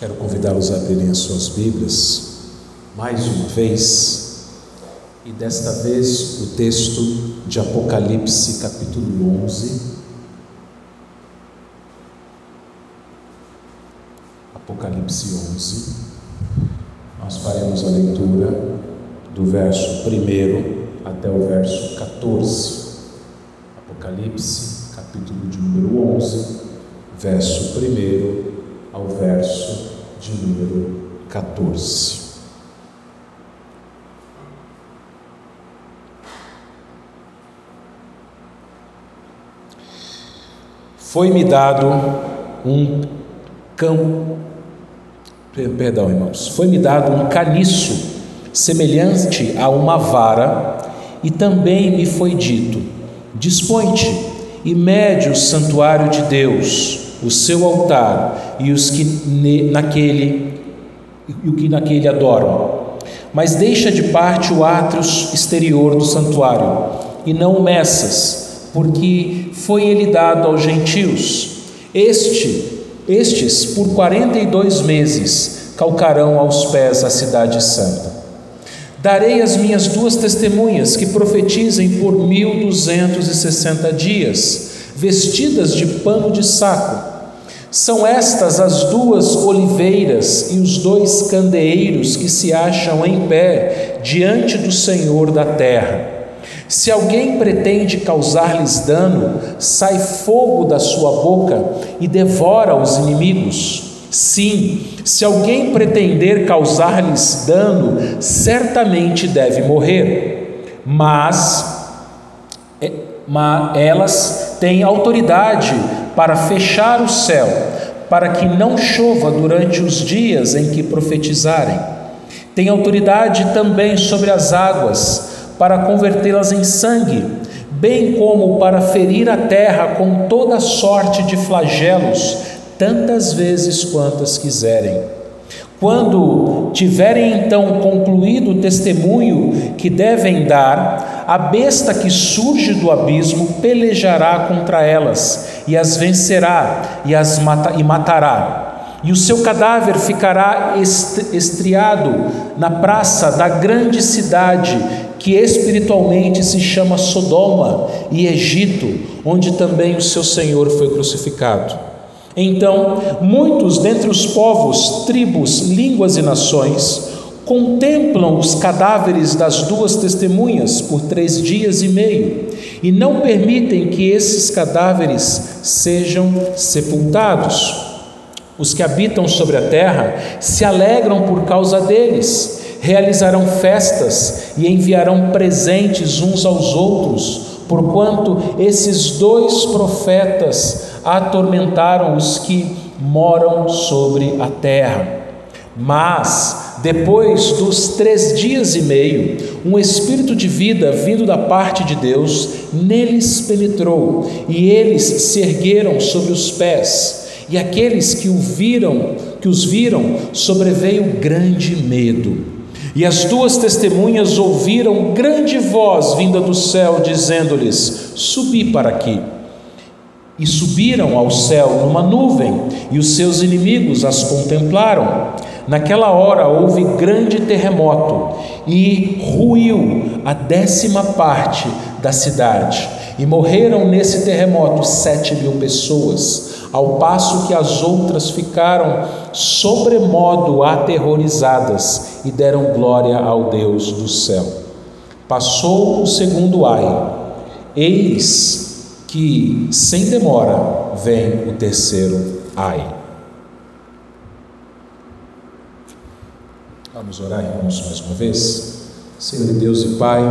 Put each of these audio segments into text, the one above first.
Quero convidá-los a abrirem as suas Bíblias mais uma vez, e desta vez o texto de Apocalipse, capítulo 11. Apocalipse 11. Nós faremos a leitura do verso 1 até o verso 14. Apocalipse, capítulo de número 11, verso 1 ao verso de número 14. Foi-me dado um caniço semelhante a uma vara, e também me foi dito: dispõe-te e mede o santuário de Deus, o seu altar e os que naquele adoram. Mas deixa de parte o átrio exterior do santuário, e não o meças, porque foi ele dado aos gentios. Estes por 42 meses calcarão aos pés a cidade santa. Darei as minhas duas testemunhas que profetizem por 1260 dias, vestidas de pano de saco. São estas as duas oliveiras e os dois candeeiros que se acham em pé diante do Senhor da terra. Se alguém pretende causar-lhes dano, sai fogo da sua boca e devora os inimigos. Sim, se alguém pretender causar-lhes dano, certamente deve morrer. Mas elas têm autoridade para fechar o céu, para que não chova durante os dias em que profetizarem. Tem autoridade também sobre as águas, para convertê-las em sangue, bem como para ferir a terra com toda sorte de flagelos, tantas vezes quantas quiserem. Quando tiverem então concluído o testemunho que devem dar, a besta que surge do abismo pelejará contra elas, e as vencerá e matará. E o seu cadáver ficará estriado na praça da grande cidade, que espiritualmente se chama Sodoma e Egito, onde também o seu Senhor foi crucificado. Então, muitos dentre os povos, tribos, línguas e nações contemplam os cadáveres das duas testemunhas por 3 dias e meio, e não permitem que esses cadáveres sejam sepultados. Os que habitam sobre a terra se alegram por causa deles, realizarão festas e enviarão presentes uns aos outros, porquanto esses 2 profetas atormentaram os que moram sobre a terra. Mas, depois dos 3 dias e meio, um espírito de vida vindo da parte de Deus neles penetrou, e eles se ergueram sobre os pés, e aqueles que os viram sobreveio grande medo. E as 2 testemunhas ouviram grande voz vinda do céu, dizendo-lhes: subi para aqui. E subiram ao céu numa nuvem, e os seus inimigos as contemplaram. Naquela hora houve grande terremoto, e ruiu a 10ª parte da cidade, e morreram nesse terremoto 7.000 pessoas, ao passo que as outras ficaram sobremodo aterrorizadas e deram glória ao Deus do céu. Passou o 2º ai, eis que sem demora vem o 3º ai. Vamos orar, irmãos, mais uma vez. Senhor Deus e Pai,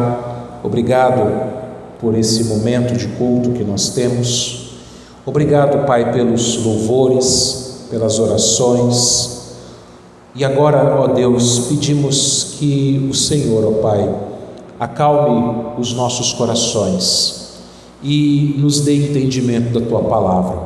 obrigado por esse momento de culto que nós temos. Obrigado, Pai, pelos louvores, pelas orações. E agora, ó Deus, pedimos que o Senhor, ó Pai, acalme os nossos corações e nos dê entendimento da Tua palavra,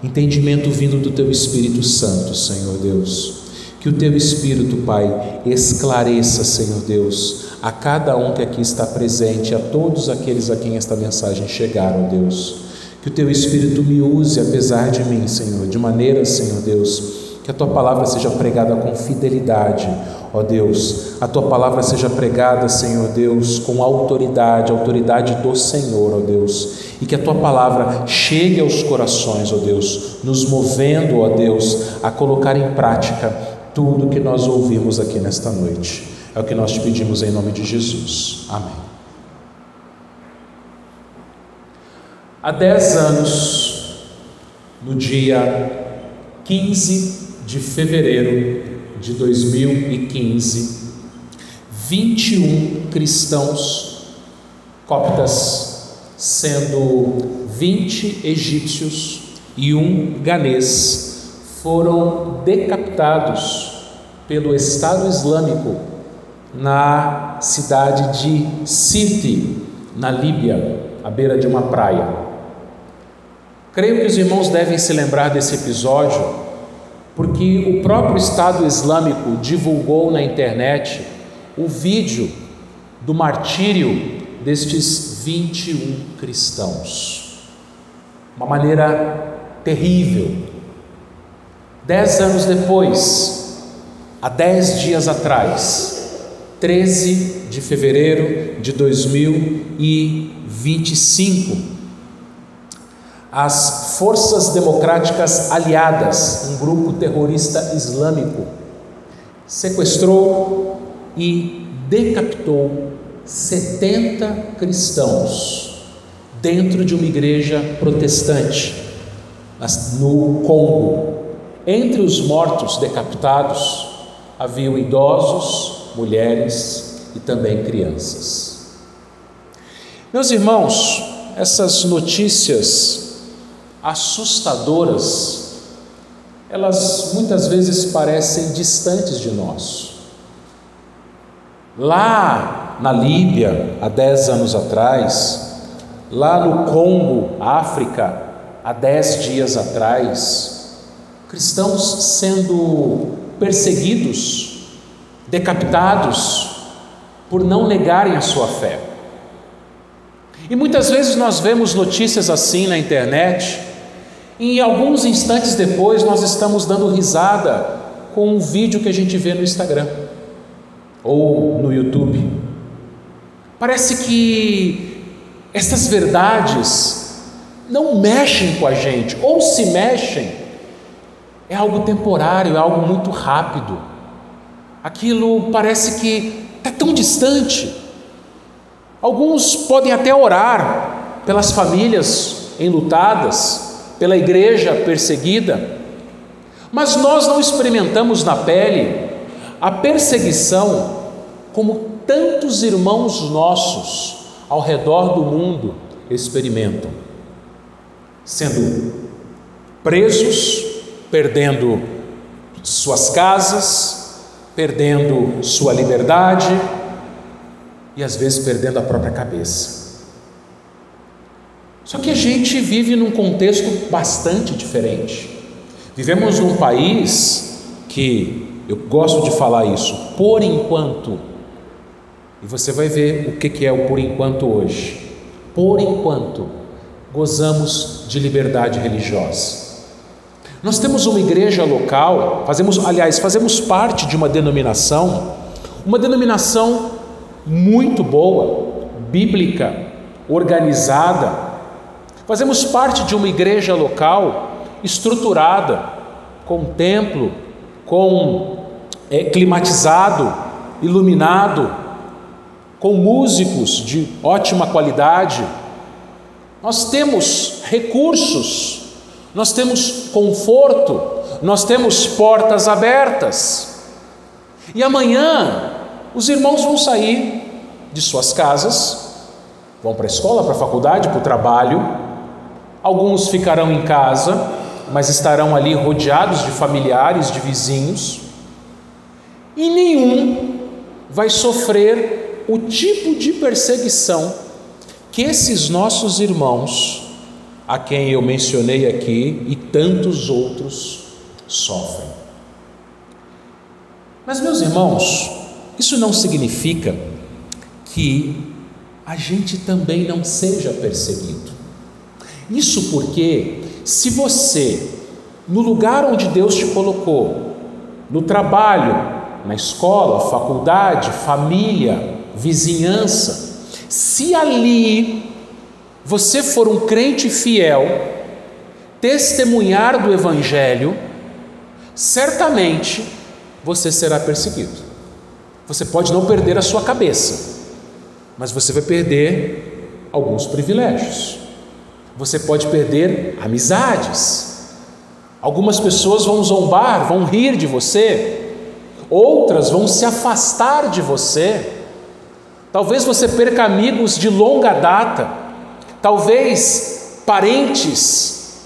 entendimento vindo do Teu Espírito Santo, Senhor Deus. Que o Teu Espírito, Pai, esclareça, Senhor Deus, a cada um que aqui está presente, a todos aqueles a quem esta mensagem chegar, ó Deus. Que o Teu Espírito me use, apesar de mim, Senhor, de maneira, Senhor Deus, Que a Tua palavra seja pregada com fidelidade, ó Deus. A Tua palavra seja pregada, Senhor Deus, com autoridade, autoridade do Senhor, ó Deus. E que a Tua palavra chegue aos corações, ó Deus, nos movendo, ó Deus, a colocar em prática tudo que nós ouvimos aqui nesta noite. É o que nós te pedimos em nome de Jesus. Amém. Há 10 anos, no dia 15 de fevereiro de 2015, 21 cristãos coptas, sendo 20 egípcios e um ganês, foram decapitados pelo Estado Islâmico na cidade de Sirte, na Líbia, à beira de uma praia. Creio que os irmãos devem se lembrar desse episódio, porque o próprio Estado Islâmico divulgou na internet o vídeo do martírio destes 21 cristãos. Uma maneira terrível. 10 anos depois, há 10 dias atrás, 13 de fevereiro de 2025, as Forças Democráticas Aliadas, um grupo terrorista islâmico, sequestrou e decapitou 70 cristãos dentro de uma igreja protestante no Congo. Entre os mortos decapitados haviam idosos, mulheres e também crianças. Meus irmãos, essas notícias assustadoras, elas muitas vezes parecem distantes de nós. Lá na Líbia, há 10 anos atrás, lá no Congo, África, há 10 dias atrás, cristãos sendo perseguidos, decapitados, por não negarem a sua fé. E muitas vezes nós vemos notícias assim na internet, e alguns instantes depois nós estamos dando risada com um vídeo que a gente vê no Instagram ou no YouTube. Parece que essas verdades não mexem com a gente, ou se mexem, é algo temporário, é algo muito rápido. Aquilo parece que está tão distante. Alguns podem até orar pelas famílias enlutadas, pela igreja perseguida, mas nós não experimentamos na pele a perseguição como tantos irmãos nossos ao redor do mundo experimentam, sendo presos, perdendo suas casas, perdendo sua liberdade e às vezes perdendo a própria cabeça. Só que a gente vive num contexto bastante diferente. Vivemos num país que, eu gosto de falar isso, por enquanto, e você vai ver o que é o por enquanto hoje. Por enquanto, gozamos de liberdade religiosa. Nós temos uma igreja local, fazemos parte de uma denominação muito boa, bíblica, organizada. Fazemos parte de uma igreja local estruturada, com templo, climatizado, iluminado, com músicos de ótima qualidade. Nós temos recursos, nós temos conforto, nós temos portas abertas. E amanhã os irmãos vão sair de suas casas, vão para a escola, para a faculdade, para o trabalho. Alguns ficarão em casa, mas estarão ali rodeados de familiares, de vizinhos, e nenhum vai sofrer o tipo de perseguição que esses nossos irmãos, a quem eu mencionei aqui, e tantos outros sofrem. Mas, meus irmãos, isso não significa que a gente também não seja perseguido. Isso porque, se você no lugar onde Deus te colocou, no trabalho, na escola, faculdade, família, vizinhança, se ali você for um crente fiel, testemunhar do Evangelho, certamente você será perseguido. Você pode não perder a sua cabeça, mas você vai perder alguns privilégios. Você pode perder amizades. Algumas pessoas vão zombar, vão rir de você. Outras vão se afastar de você. Talvez você perca amigos de longa data. Talvez parentes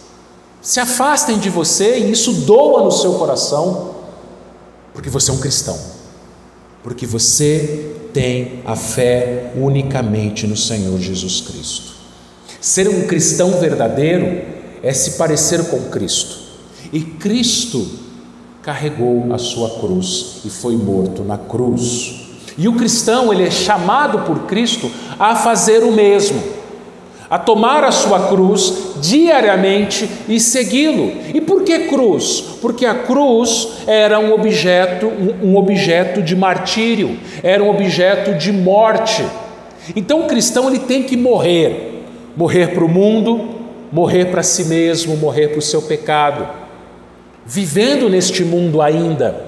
se afastem de você e isso doa no seu coração, porque você é um cristão, porque você tem a fé unicamente no Senhor Jesus Cristo. Ser um cristão verdadeiro é se parecer com Cristo, e Cristo carregou a sua cruz e foi morto na cruz. E o cristão, ele é chamado por Cristo a fazer o mesmo, a tomar a sua cruz diariamente e segui-lo. E por que cruz? Porque a cruz era um objeto de martírio, era um objeto de morte. Então o cristão, ele tem que morrer para o mundo, morrer para si mesmo, morrer para o seu pecado, vivendo neste mundo ainda,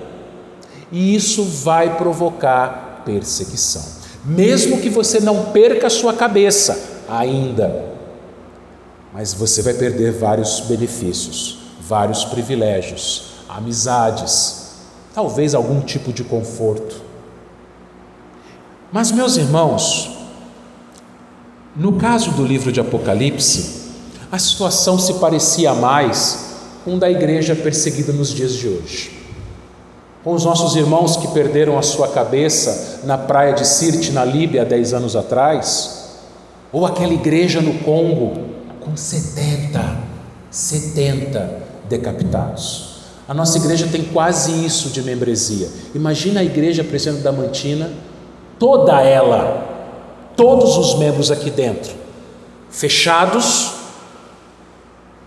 e isso vai provocar perseguição, mesmo que você não perca a sua cabeça ainda, mas você vai perder vários benefícios, vários privilégios, amizades, talvez algum tipo de conforto. Mas, meus irmãos, no caso do livro de Apocalipse, a situação se parecia mais com da igreja perseguida nos dias de hoje, com os nossos irmãos que perderam a sua cabeça na praia de Sirte, na Líbia, há 10 anos atrás, ou aquela igreja no Congo com 70 decapitados. A nossa igreja tem quase isso de membresia. Imagina a igreja Presbiteriana da Mantina, toda ela, todos os membros aqui dentro, fechados,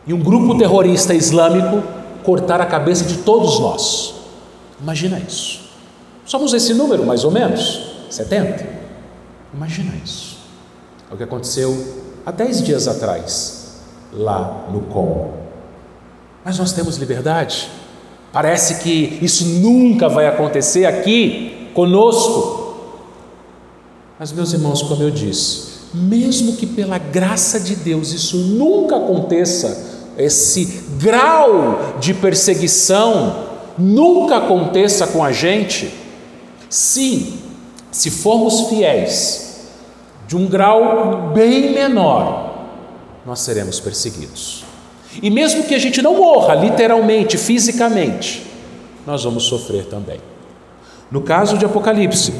e um grupo terrorista islâmico cortar a cabeça de todos nós. Imagina isso. Somos esse número, mais ou menos, 70. Imagina isso. É o que aconteceu há 10 dias atrás, lá no Congo. Mas nós temos liberdade. Parece que isso nunca vai acontecer aqui conosco. Mas, meus irmãos, como eu disse, mesmo que pela graça de Deus isso nunca aconteça, esse grau de perseguição nunca aconteça com a gente, sim, se formos fiéis, de um grau bem menor, nós seremos perseguidos. E mesmo que a gente não morra literalmente, fisicamente, nós vamos sofrer também. No caso de Apocalipse,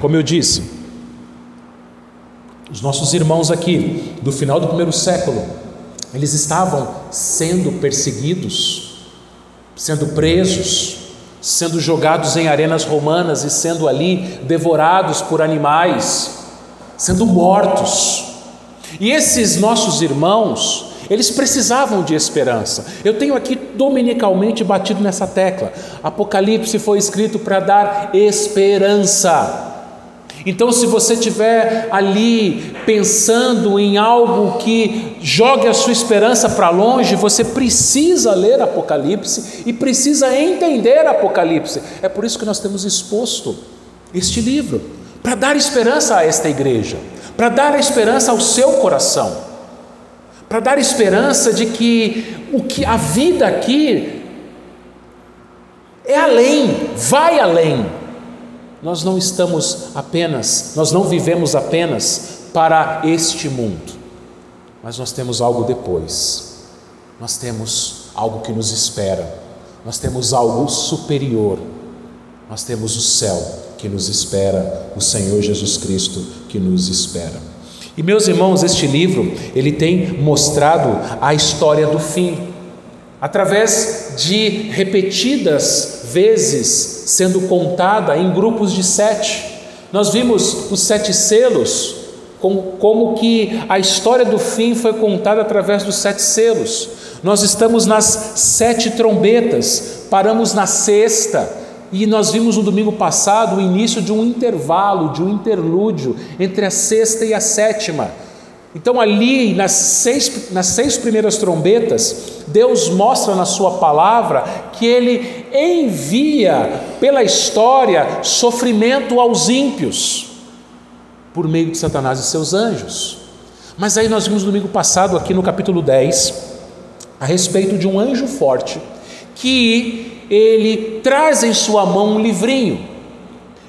como eu disse, os nossos irmãos aqui do final do primeiro século, eles estavam sendo perseguidos, sendo presos, sendo jogados em arenas romanas e sendo ali devorados por animais, sendo mortos. E esses nossos irmãos, eles precisavam de esperança. Eu tenho aqui dominicalmente batido nessa tecla. Apocalipse foi escrito para dar esperança. Então, se você estiver ali pensando em algo que jogue a sua esperança para longe, você precisa ler Apocalipse e precisa entender Apocalipse. É por isso que nós temos exposto este livro, para dar esperança a esta igreja, para dar esperança ao seu coração, para dar esperança de que a vida aqui é além, vai além. Nós não vivemos apenas para este mundo, mas nós temos algo depois, nós temos algo que nos espera, nós temos algo superior, nós temos o céu que nos espera, o Senhor Jesus Cristo que nos espera. E, meus irmãos, este livro, ele tem mostrado a história do fim, através de repetidas vezes sendo contada em grupos de 7. Nós vimos os 7 selos, como que a história do fim foi contada através dos 7 selos. Nós estamos nas 7 trombetas, paramos na 6ª, e nós vimos no domingo passado o início de um intervalo, de um interlúdio entre a 6ª e a 7ª. Então ali nas 6 primeiras trombetas, Deus mostra na sua palavra que Ele envia pela história sofrimento aos ímpios, por meio de Satanás e seus anjos. Mas aí nós vimos no domingo passado, aqui no capítulo 10, a respeito de um anjo forte, que ele traz em sua mão um livrinho.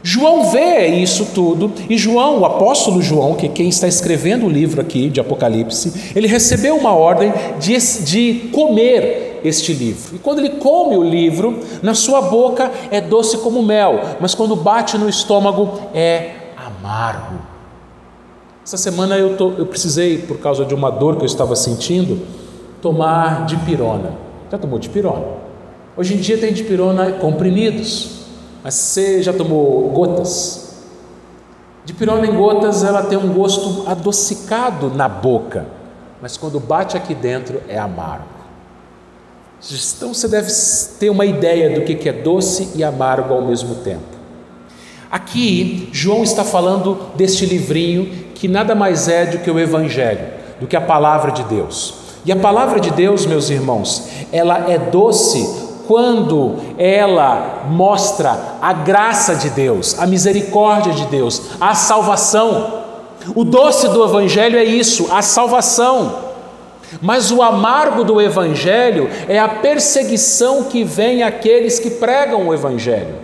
João vê isso tudo, e João, o apóstolo João, que é quem está escrevendo o livro aqui de Apocalipse, ele recebeu uma ordem de comer este livro. E quando ele come o livro, na sua boca é doce como mel, mas quando bate no estômago é amargo. Essa semana eu precisei, por causa de uma dor que eu estava sentindo, tomar dipirona. Já tomou dipirona? Hoje em dia tem dipirona comprimidos. Mas você já tomou gotas? Dipirona em gotas, ela tem um gosto adocicado na boca, mas quando bate aqui dentro é amargo. Então você deve ter uma ideia do que é doce e amargo ao mesmo tempo. Aqui João está falando deste livrinho que nada mais é do que o Evangelho, do que a palavra de Deus. E a palavra de Deus, meus irmãos, ela é doce quando ela mostra a graça de Deus, a misericórdia de Deus, a salvação. O doce do Evangelho é isso, a salvação. Mas o amargo do Evangelho é a perseguição que vem àqueles que pregam o Evangelho.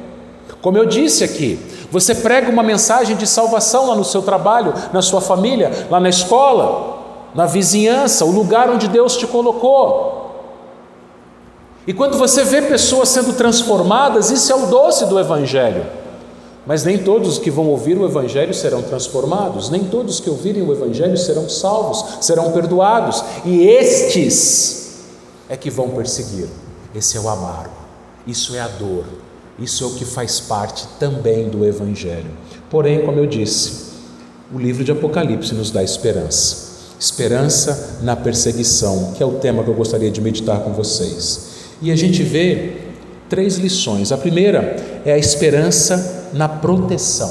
Como eu disse aqui, você prega uma mensagem de salvação lá no seu trabalho, na sua família, lá na escola, na vizinhança, o lugar onde Deus te colocou. E quando você vê pessoas sendo transformadas, isso é o doce do Evangelho. Mas nem todos que vão ouvir o Evangelho serão transformados, nem todos que ouvirem o Evangelho serão salvos, serão perdoados, e estes é que vão perseguir. Esse é o amargo, isso é a dor, isso é o que faz parte também do Evangelho. Porém, como eu disse, o livro de Apocalipse nos dá esperança. Esperança na perseguição, que é o tema que eu gostaria de meditar com vocês. E a gente vê 3 lições. A primeira é a esperança na proteção.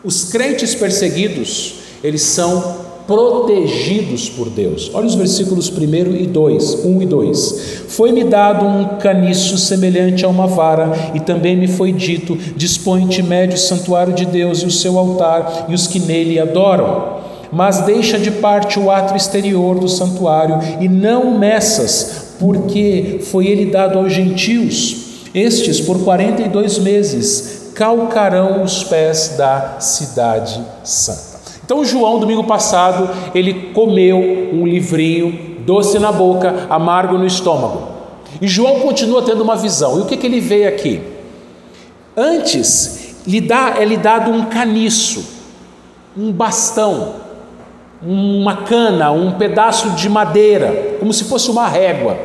Os crentes perseguidos, eles são protegidos por Deus. Olha os versículos 1 e 2. Foi-me dado um caniço semelhante a uma vara, e também me foi dito: dispõe-te médio o santuário de Deus e o seu altar, e os que nele adoram. Mas deixa de parte o átrio exterior do santuário, e não meças, porque foi ele dado aos gentios. Estes, por 42 meses, calcarão os pés da cidade santa. Então João, domingo passado, ele comeu um livrinho, doce na boca, amargo no estômago. E João continua tendo uma visão. E o que ele vê aqui? Antes, é-lhe dado um caniço, um bastão, uma cana, um pedaço de madeira, como se fosse uma régua.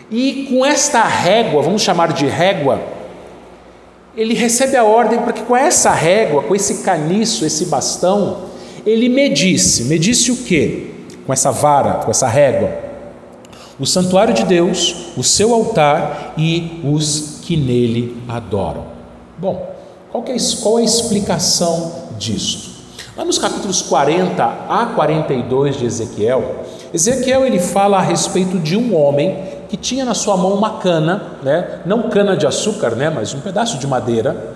E com esta régua, vamos chamar de régua, ele recebe a ordem para que com essa régua, com esse caniço, esse bastão, ele medisse o quê? Com essa vara, com essa régua? O santuário de Deus, o seu altar e os que nele adoram. Bom, qual é a explicação disto? Lá nos capítulos 40 a 42 de Ezequiel, ele fala a respeito de um homem que tinha na sua mão uma cana, não cana de açúcar, mas um pedaço de madeira,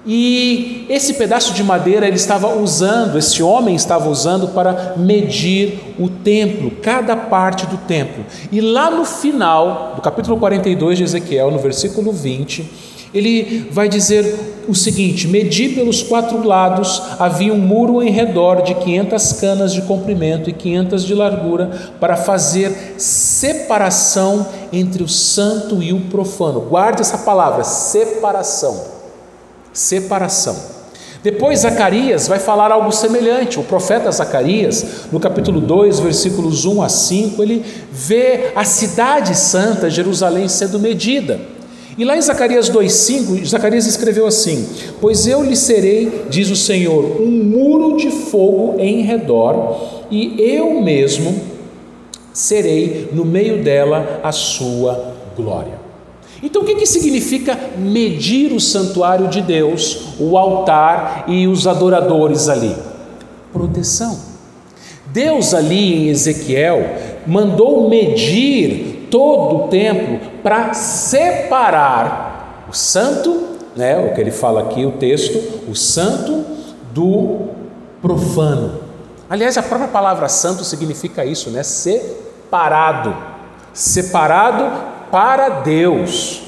e esse pedaço de madeira esse homem estava usando para medir o templo, cada parte do templo. E lá no final do capítulo 42 de Ezequiel, no versículo 20, ele vai dizer o seguinte: medi pelos 4 lados, havia um muro em redor de 500 canas de comprimento e 500 de largura, para fazer separação entre o santo e o profano. Guarde essa palavra, separação. Depois Zacarias vai falar algo semelhante. O profeta Zacarias, no capítulo 2, versículos 1 a 5, ele vê a cidade santa, Jerusalém, sendo medida. E lá em Zacarias 2,5, Zacarias escreveu assim: pois eu lhe serei, diz o Senhor, um muro de fogo em redor, e eu mesmo serei no meio dela a sua glória. Então, o que significa medir o santuário de Deus, o altar e os adoradores ali? Proteção. Deus ali em Ezequiel mandou medir todo o templo para separar o santo, o que ele fala aqui, o texto, o santo do profano. Aliás, a própria palavra santo significa isso, separado para Deus.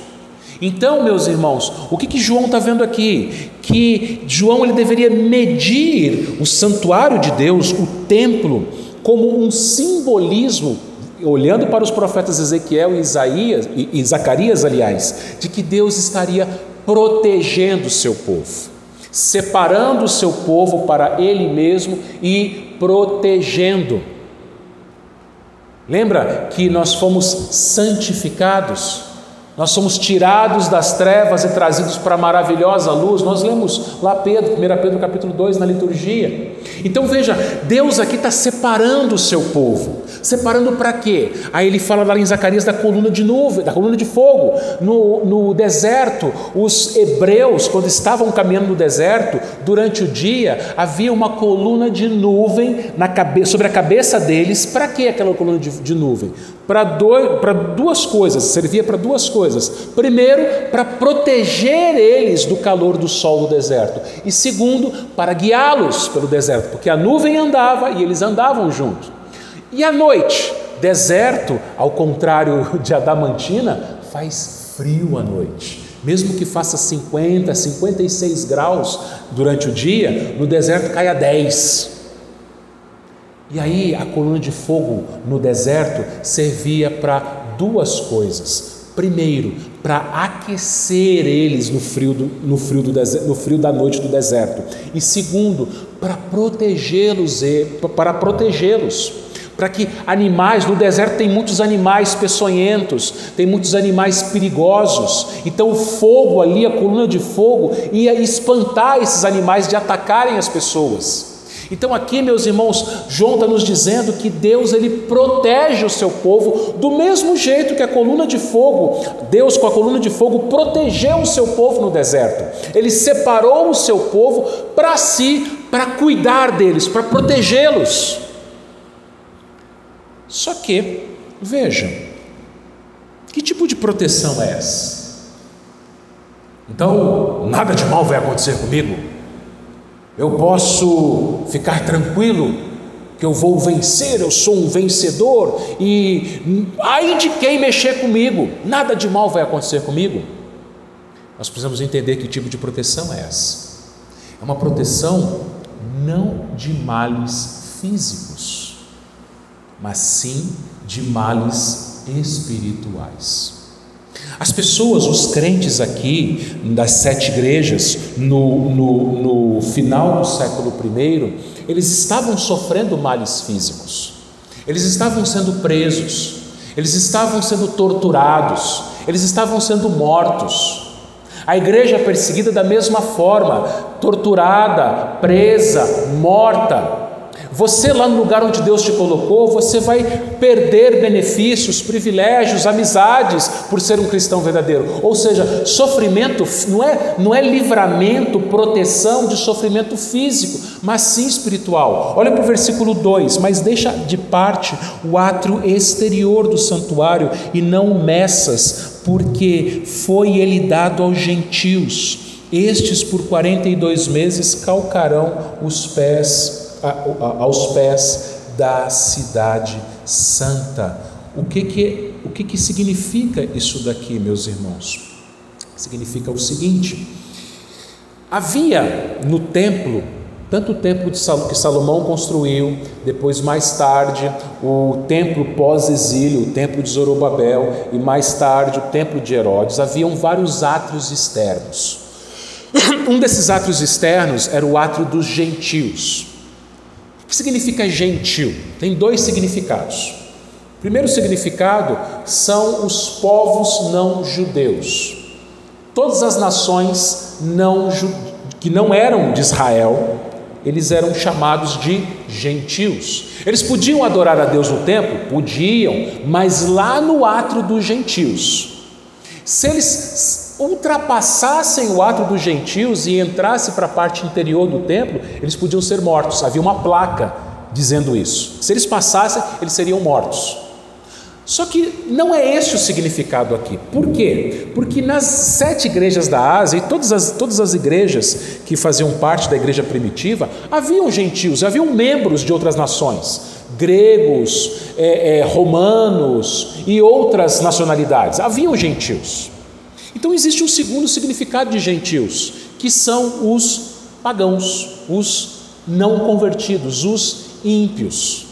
Então, meus irmãos, o que João está vendo aqui? Que João ele deveria medir o santuário de Deus, o templo, como um simbolismo, olhando para os profetas Ezequiel e Zacarias, aliás, de que Deus estaria protegendo o seu povo, separando o seu povo para Ele mesmo e protegendo. Lembra que nós fomos santificados, nós somos tirados das trevas e trazidos para a maravilhosa luz. Nós lemos lá 1 Pedro capítulo 2 na liturgia. Então veja, Deus aqui está separando o seu povo. Separando para quê? Aí ele fala lá em Zacarias da coluna de nuvem, da coluna de fogo. No deserto, os hebreus, quando estavam caminhando no deserto, durante o dia, havia uma coluna de nuvem sobre a cabeça deles. Para que aquela coluna de nuvem? Para duas coisas, servia para duas coisas. Primeiro, para proteger eles do calor do sol do deserto. E segundo, para guiá-los pelo deserto, porque a nuvem andava e eles andavam juntos. E à noite, deserto, ao contrário de Adamantina, faz frio à noite. Mesmo que faça 50, 56 graus durante o dia, no deserto cai a 10. E aí a coluna de fogo no deserto servia para duas coisas. Primeiro, para aquecer eles no frio da noite do deserto. E segundo, para protegê-los, para que animais, no deserto tem muitos animais peçonhentos, tem muitos animais perigosos, então o fogo ali, a coluna de fogo, ia espantar esses animais de atacarem as pessoas. Então aqui, meus irmãos, João está nos dizendo que Deus ele protege o seu povo do mesmo jeito que a coluna de fogo, Deus com a coluna de fogo protegeu o seu povo no deserto. Ele separou o seu povo para si, para cuidar deles, para protegê-los. Só que, vejam, que tipo de proteção é essa? Então, nada de mal vai acontecer comigo? Eu posso ficar tranquilo que eu vou vencer, eu sou um vencedor e ai de quem mexer comigo, nada de mal vai acontecer comigo? Nós precisamos entender que tipo de proteção é essa. É uma proteção não de males físicos, mas sim de males espirituais. As pessoas, os crentes aqui das 7 igrejas no final do século I, eles estavam sofrendo males físicos, eles estavam sendo presos, eles estavam sendo torturados, eles estavam sendo mortos. A igreja perseguida da mesma forma, torturada, presa, morta. Você lá no lugar onde Deus te colocou, você vai perder benefícios, privilégios, amizades por ser um cristão verdadeiro. Ou seja, sofrimento não é livramento, proteção de sofrimento físico, mas sim espiritual. Olha para o versículo 2: mas deixa de parte o átrio exterior do santuário e não o meças, porque foi ele dado aos gentios. Estes por 42 meses calcarão os pés aos pés da cidade santa. O que significa isso daqui, meus irmãos? Significa o seguinte: havia no templo, tanto o templo que Salomão construiu, depois mais tarde o templo pós-exílio, o templo de Zorobabel, e mais tarde o templo de Herodes, haviam vários átrios externos. Um desses átrios externos era o átrio dos gentios. O que significa gentil? Tem 2 significados. O primeiro significado são os povos não judeus. Todas as nações que não eram de Israel, eles eram chamados de gentios. Eles podiam adorar a Deus no templo? Podiam, mas lá no átrio dos gentios. Se eles ultrapassassem o átrio dos gentios e entrassem para a parte interior do templo, eles podiam ser mortos. Havia uma placa dizendo isso. Se eles passassem, eles seriam mortos. Só que não é esse o significado aqui. Por quê? Porque nas 7 igrejas da Ásia, e todas as igrejas que faziam parte da igreja primitiva, haviam gentios, haviam membros de outras nações, gregos, romanos e outras nacionalidades, haviam gentios. Então existe um segundo significado de gentios, que são os pagãos, os não convertidos, os ímpios.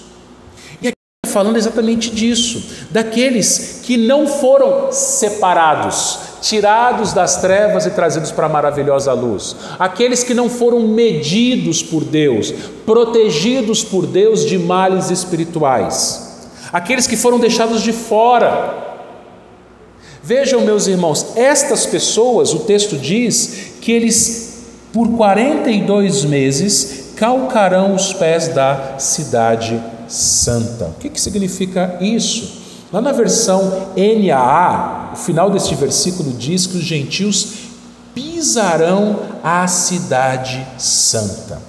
Falando exatamente disso, daqueles que não foram separados, tirados das trevas e trazidos para a maravilhosa luz, aqueles que não foram medidos por Deus, protegidos por Deus de males espirituais, aqueles que foram deixados de fora. Vejam, meus irmãos, estas pessoas, o texto diz que eles por 42 meses calcarão os pés da cidade santa. O que significa isso? Lá na versão NAA, o final deste versículo diz que os gentios pisarão a cidade santa.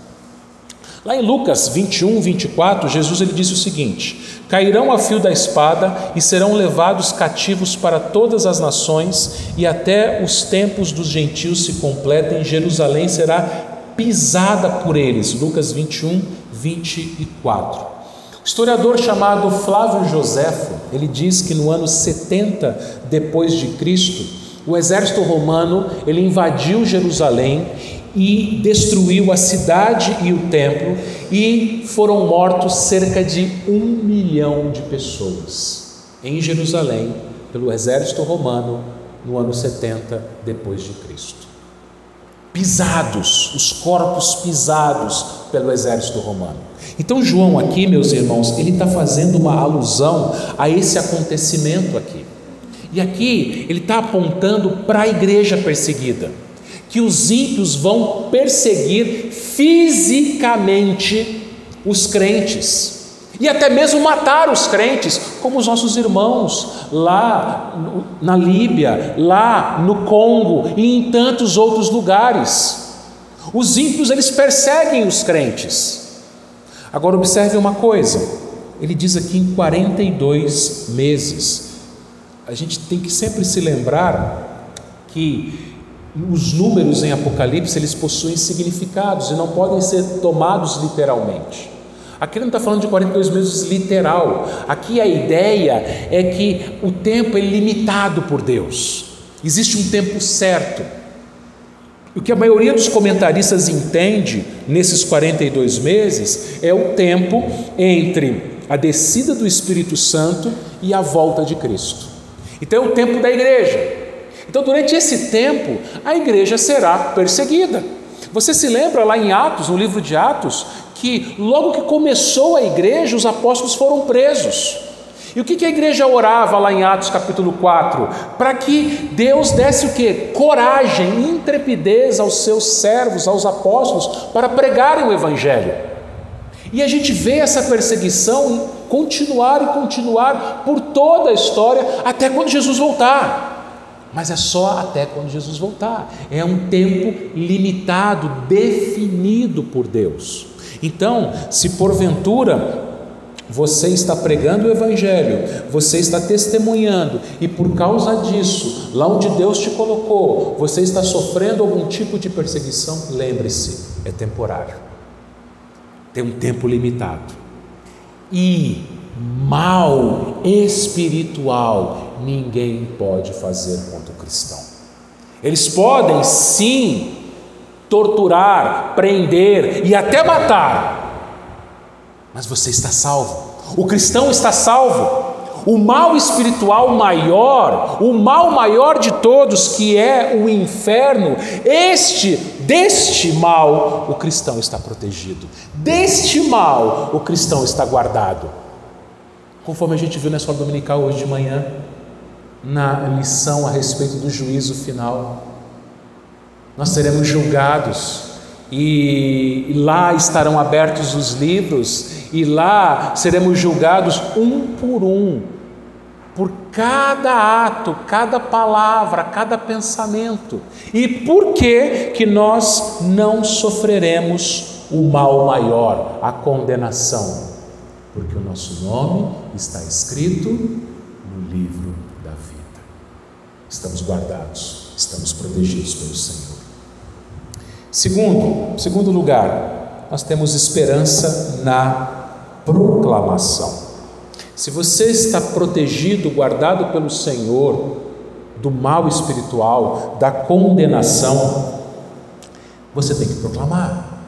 Lá em Lucas 21, 24, Jesus ele disse o seguinte: cairão a fio da espada e serão levados cativos para todas as nações, e até os tempos dos gentios se completem, Jerusalém será pisada por eles. Lucas 21, 24. O historiador chamado Flávio Joséfo, ele diz que no ano 70 depois de Cristo, o exército romano ele invadiu Jerusalém e destruiu a cidade e o templo, e foram mortos cerca de 1 milhão de pessoas em Jerusalém pelo exército romano no ano 70 depois de Cristo. Pisados, os corpos pisados pelo exército romano. Então João aqui, meus irmãos, ele está fazendo uma alusão a esse acontecimento aqui. E aqui ele está apontando para a igreja perseguida, que os ímpios vão perseguir fisicamente os crentes, e até mesmo matar os crentes, como os nossos irmãos lá na Líbia, lá no Congo e em tantos outros lugares. Os ímpios, eles perseguem os crentes. Agora observe uma coisa, ele diz aqui em 42 meses. A gente tem que sempre se lembrar que os números em Apocalipse, eles possuem significados e não podem ser tomados literalmente. Aqui não está falando de 42 meses literal. Aqui a ideia é que o tempo é limitado por Deus. Existe um tempo certo. O que a maioria dos comentaristas entende nesses 42 meses é o tempo entre a descida do Espírito Santo e a volta de Cristo. Então é o tempo da igreja. Então durante esse tempo a igreja será perseguida. Você se lembra lá em Atos, no livro de Atos, que logo que começou a igreja, os apóstolos foram presos. E o que a igreja orava lá em Atos capítulo 4? Para que Deus desse o quê? Coragem, intrepidez aos seus servos, aos apóstolos, para pregarem o evangelho. E a gente vê essa perseguição continuar e continuar por toda a história, até quando Jesus voltar. Mas é só até quando Jesus voltar. É um tempo limitado, definido por Deus. Então, se porventura você está pregando o evangelho, você está testemunhando, e por causa disso, lá onde Deus te colocou, você está sofrendo algum tipo de perseguição, lembre-se, é temporário, tem um tempo limitado. E mal espiritual ninguém pode fazer contra o cristão. Eles podem sim torturar, prender e até matar, mas você está salvo, o cristão está salvo. O mal espiritual maior, o mal maior de todos, que é o inferno, deste mal o cristão está protegido, deste mal o cristão está guardado. Conforme a gente viu na escola dominical hoje de manhã, na lição a respeito do juízo final, nós seremos julgados e lá estarão abertos os livros, e lá seremos julgados um, por cada ato, cada palavra, cada pensamento. E por que nós não sofreremos o mal maior, a condenação? Porque o nosso nome está escrito no livro da vida. Estamos guardados, estamos protegidos pelo Senhor. Segundo lugar, nós temos esperança na proclamação. Se você está protegido, guardado pelo Senhor do mal espiritual, da condenação, você tem que proclamar.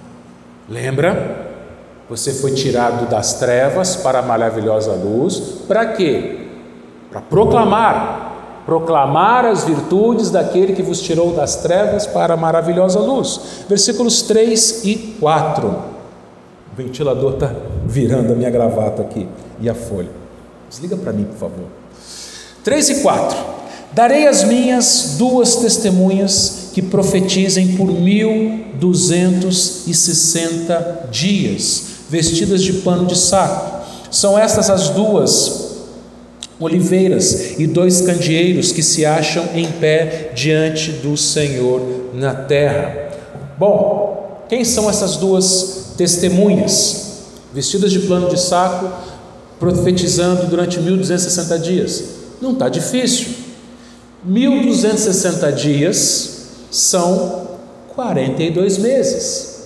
Lembra? Você foi tirado das trevas para a maravilhosa luz. Para quê? Para proclamar as virtudes daquele que vos tirou das trevas para a maravilhosa luz. Versículos 3 e 4. O ventilador está virando a minha gravata aqui e a folha. Desliga para mim, por favor. 3 e 4. Darei as minhas 2 testemunhas que profetizem por 1260 dias, vestidas de pano de saco. São estas as 2 oliveiras e 2 candeeiros que se acham em pé diante do Senhor na terra. Bom, quem são essas 2 testemunhas? Vestidas de pano de saco, profetizando durante 1260 dias. Não está difícil. 1260 dias são 42 meses.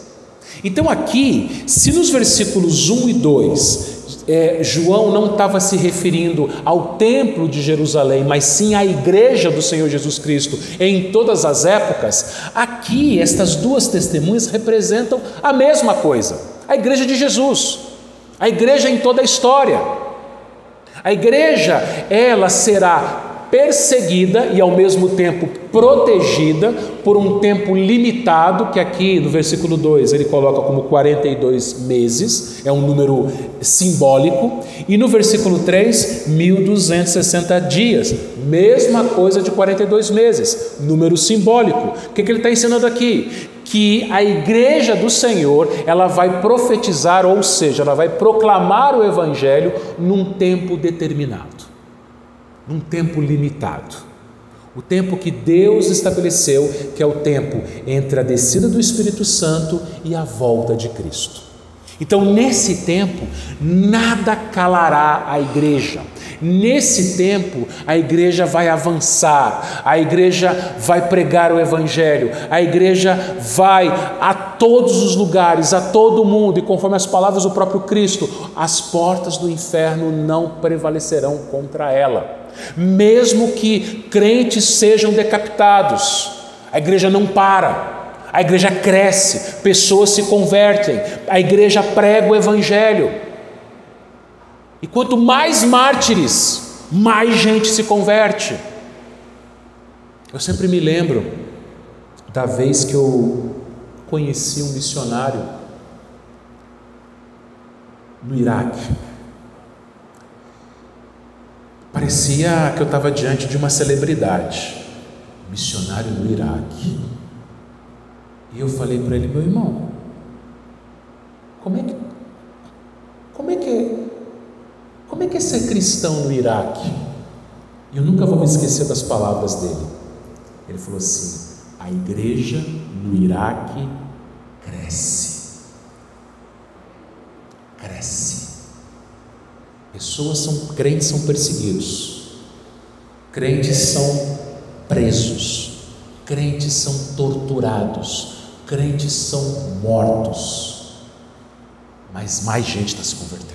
Então aqui, se nos versículos 1 e 2, João não estava se referindo ao templo de Jerusalém, mas sim à igreja do Senhor Jesus Cristo em todas as épocas, aqui estas 2 testemunhas representam a mesma coisa, a igreja de Jesus, a igreja em toda a história. A igreja, ela será perseguida e ao mesmo tempo protegida por um tempo limitado, que aqui no versículo 2 ele coloca como 42 meses, é um número simbólico, e no versículo 3, 1260 dias, mesma coisa de 42 meses, número simbólico. O que ele está ensinando aqui? Que a igreja do Senhor, ela vai profetizar, ou seja, ela vai proclamar o evangelho num tempo determinado, num tempo limitado, o tempo que Deus estabeleceu, que é o tempo entre a descida do Espírito Santo e a volta de Cristo. Então, nesse tempo, nada calará a igreja. Nesse tempo, a igreja vai avançar, a igreja vai pregar o evangelho, a igreja vai a todos os lugares, a todo mundo, e conforme as palavras do próprio Cristo, as portas do inferno não prevalecerão contra ela. Mesmo que crentes sejam decapitados, a igreja não para. A igreja cresce, pessoas se convertem, a igreja prega o evangelho. E quanto mais mártires, mais gente se converte. Eu sempre me lembro da vez que eu conheci um missionário no Iraque. Parecia que eu estava diante de uma celebridade, missionário no Iraque. E eu falei para ele: meu irmão, como é que é ser cristão no Iraque? E eu nunca vou me esquecer das palavras dele. Ele falou assim: a igreja no Iraque cresce. Crentes são perseguidos, crentes são presos, crentes são torturados, crentes são mortos, mas mais gente está se convertendo.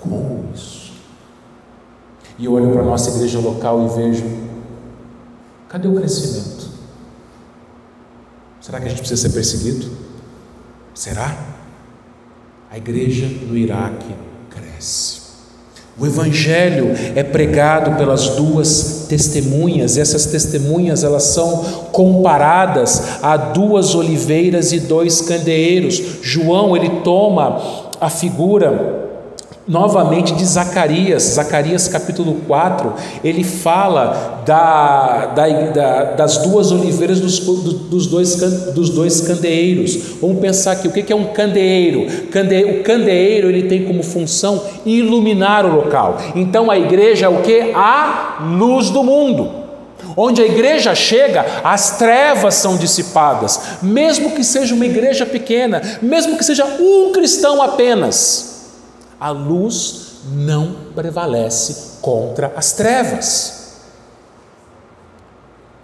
Como isso? E eu olho para a nossa igreja local e vejo: cadê o crescimento? Será que a gente precisa ser perseguido? Será? A igreja no Iraque cresce. O evangelho é pregado pelas 2 testemunhas, e essas testemunhas, elas são comparadas a 2 oliveiras e 2 candeeiros. João, ele toma a figura novamente de Zacarias. Zacarias capítulo 4, ele fala das duas oliveiras dos dois candeeiros. Vamos pensar aqui, o que é um candeeiro? O candeeiro, ele tem como função iluminar o local. Então a igreja é o que? A luz do mundo. Onde a igreja chega, as trevas são dissipadas, mesmo que seja uma igreja pequena, mesmo que seja um cristão apenas, a luz não prevalece contra as trevas.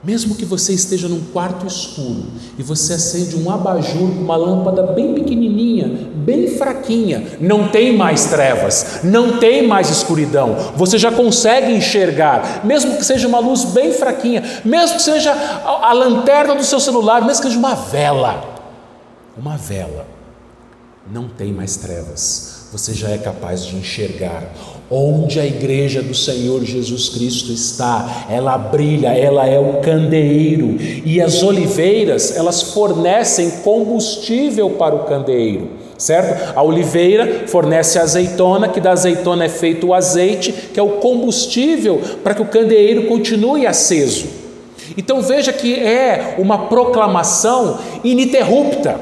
Mesmo que você esteja num quarto escuro e você acende um abajur com uma lâmpada bem pequenininha, bem fraquinha, não tem mais trevas, não tem mais escuridão, você já consegue enxergar, mesmo que seja uma luz bem fraquinha, mesmo que seja a lanterna do seu celular, mesmo que seja uma vela, não tem mais trevas, você já é capaz de enxergar. Onde a igreja do Senhor Jesus Cristo está, ela brilha, ela é o candeeiro, e as oliveiras, elas fornecem combustível para o candeeiro, certo? A oliveira fornece a azeitona, que da azeitona é feito o azeite, que é o combustível para que o candeeiro continue aceso. Então veja que é uma proclamação ininterrupta,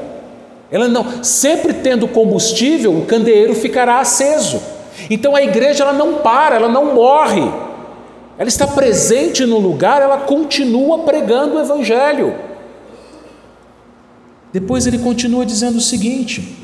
ela não, sempre tendo combustível, o candeeiro ficará aceso. Então a igreja, ela não para, ela não morre, ela está presente no lugar, ela continua pregando o evangelho. Depois ele continua dizendo o seguinte,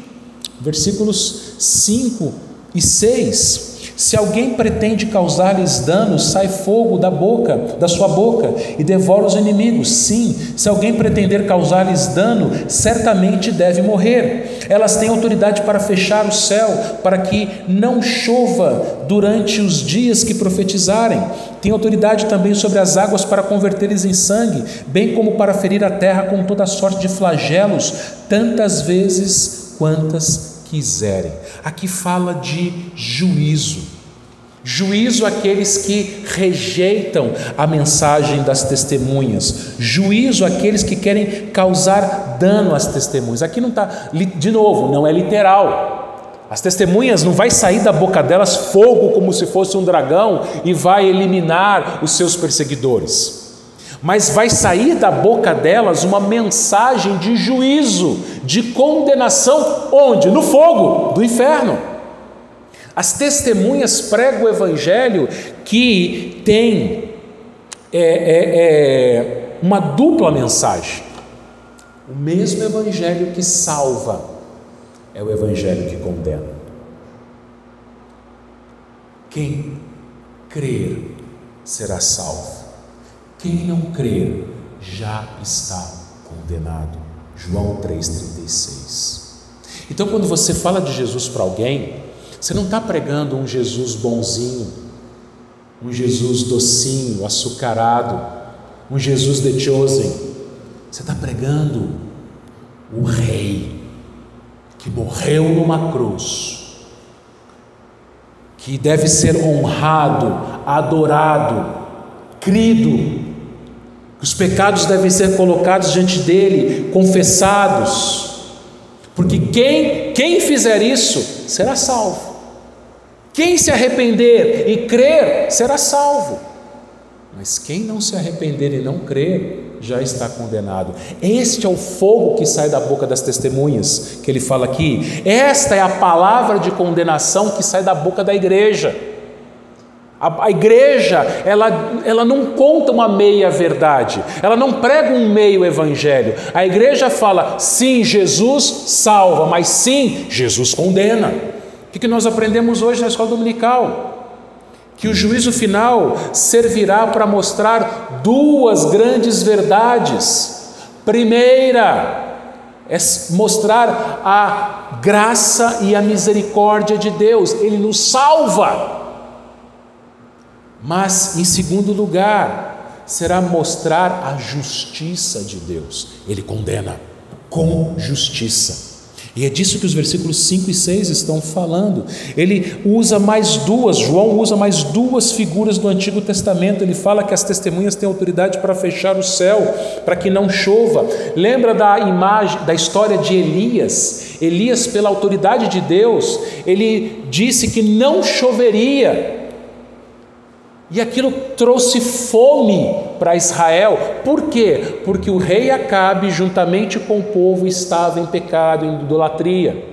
versículos 5 e 6: se alguém pretende causar-lhes dano, sai fogo da sua boca e devora os inimigos. Sim, se alguém pretender causar-lhes dano, certamente deve morrer. Elas têm autoridade para fechar o céu, para que não chova durante os dias que profetizarem. Tem autoridade também sobre as águas para convertê-las em sangue, bem como para ferir a terra com toda sorte de flagelos, tantas vezes quantas quiserem. Aqui fala de juízo. Juízo àqueles que rejeitam a mensagem das testemunhas. Juízo àqueles que querem causar dano às testemunhas. Aqui não está, de novo, não é literal. As testemunhas, não vai sair da boca delas fogo como se fosse um dragão e vai eliminar os seus perseguidores. Mas vai sair da boca delas uma mensagem de juízo, de condenação, onde? No fogo do inferno. As testemunhas pregam o evangelho que tem uma dupla mensagem. O mesmo evangelho que salva é o evangelho que condena. Quem crer será salvo. Quem não crer já está condenado. João 3,36. Então, quando você fala de Jesus para alguém, você não está pregando um Jesus bonzinho, um Jesus docinho, açucarado, um Jesus the chosen. Você está pregando o Rei que morreu numa cruz, que deve ser honrado, adorado, crido. Os pecados devem ser colocados diante dele, confessados, porque quem fizer isso será salvo. Quem se arrepender e crer será salvo, mas quem não se arrepender e não crer já está condenado. Este é o fogo que sai da boca das testemunhas, que ele fala aqui. Esta é a palavra de condenação que sai da boca da igreja. A igreja, ela não conta uma meia verdade, ela não prega um meio evangelho. A igreja fala, sim, Jesus salva, mas sim, Jesus condena. O que nós aprendemos hoje na escola dominical? Que o juízo final servirá para mostrar duas grandes verdades. Primeira, é mostrar a graça e a misericórdia de Deus, Ele nos salva. Mas, em segundo lugar, será mostrar a justiça de Deus. Ele condena com justiça. E é disso que os versículos 5 e 6 estão falando. Ele usa mais duas, João usa mais duas figuras do Antigo Testamento. Ele fala que as testemunhas têm autoridade para fechar o céu, para que não chova. Lembra da imagem, da história de Elias? Elias, pela autoridade de Deus, ele disse que não choveria. E aquilo trouxe fome para Israel. Por quê? Porque o rei Acabe, juntamente com o povo, estava em pecado, em idolatria.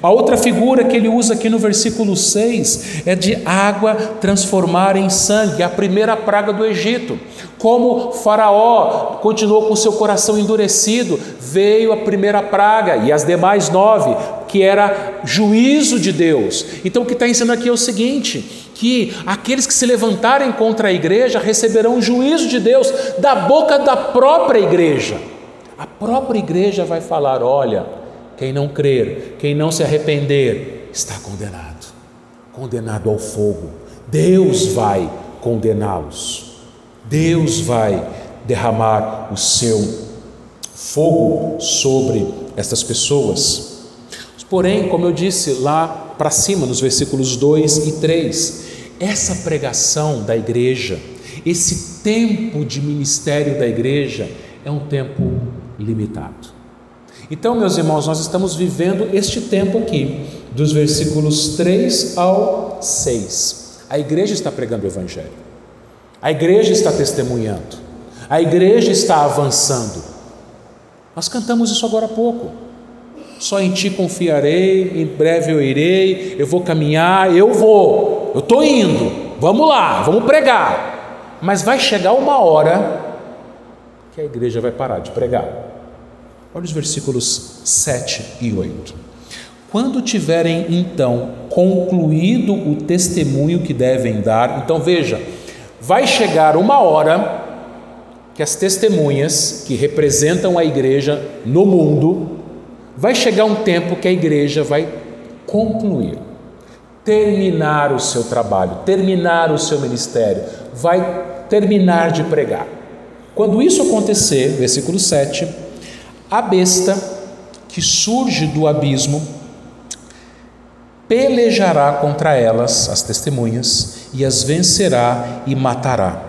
A outra figura que ele usa aqui no versículo 6 é de água transformar em sangue, a primeira praga do Egito. Como Faraó continuou com seu coração endurecido, veio a primeira praga e as demais 9, que era juízo de Deus. Então o que está ensinando aqui é o seguinte, que aqueles que se levantarem contra a igreja receberão o juízo de Deus da boca da própria igreja. A própria igreja vai falar: olha, quem não crer, quem não se arrepender, está condenado, condenado ao fogo. Deus vai condená-los, Deus vai derramar o seu fogo sobre estas pessoas. Porém, como eu disse lá para cima, nos versículos 2 e 3, essa pregação da igreja, esse tempo de ministério da igreja é um tempo limitado. Então, meus irmãos, nós estamos vivendo este tempo aqui, dos versículos 3 ao 6. A igreja está pregando o evangelho, a igreja está testemunhando, a igreja está avançando. Nós cantamos isso agora há pouco. Só em ti confiarei, em breve eu irei, eu vou caminhar, eu estou indo, vamos lá, vamos pregar. Mas vai chegar uma hora que a igreja vai parar de pregar. Olha os versículos 7 e 8. Quando tiverem então concluído o testemunho que devem dar, então veja, vai chegar uma hora que as testemunhas que representam a igreja no mundo, vai chegar um tempo que a igreja vai concluir, terminar o seu trabalho, terminar o seu ministério, vai terminar de pregar. Quando isso acontecer, versículo 7, a besta que surge do abismo pelejará contra elas, as testemunhas, e as vencerá e matará.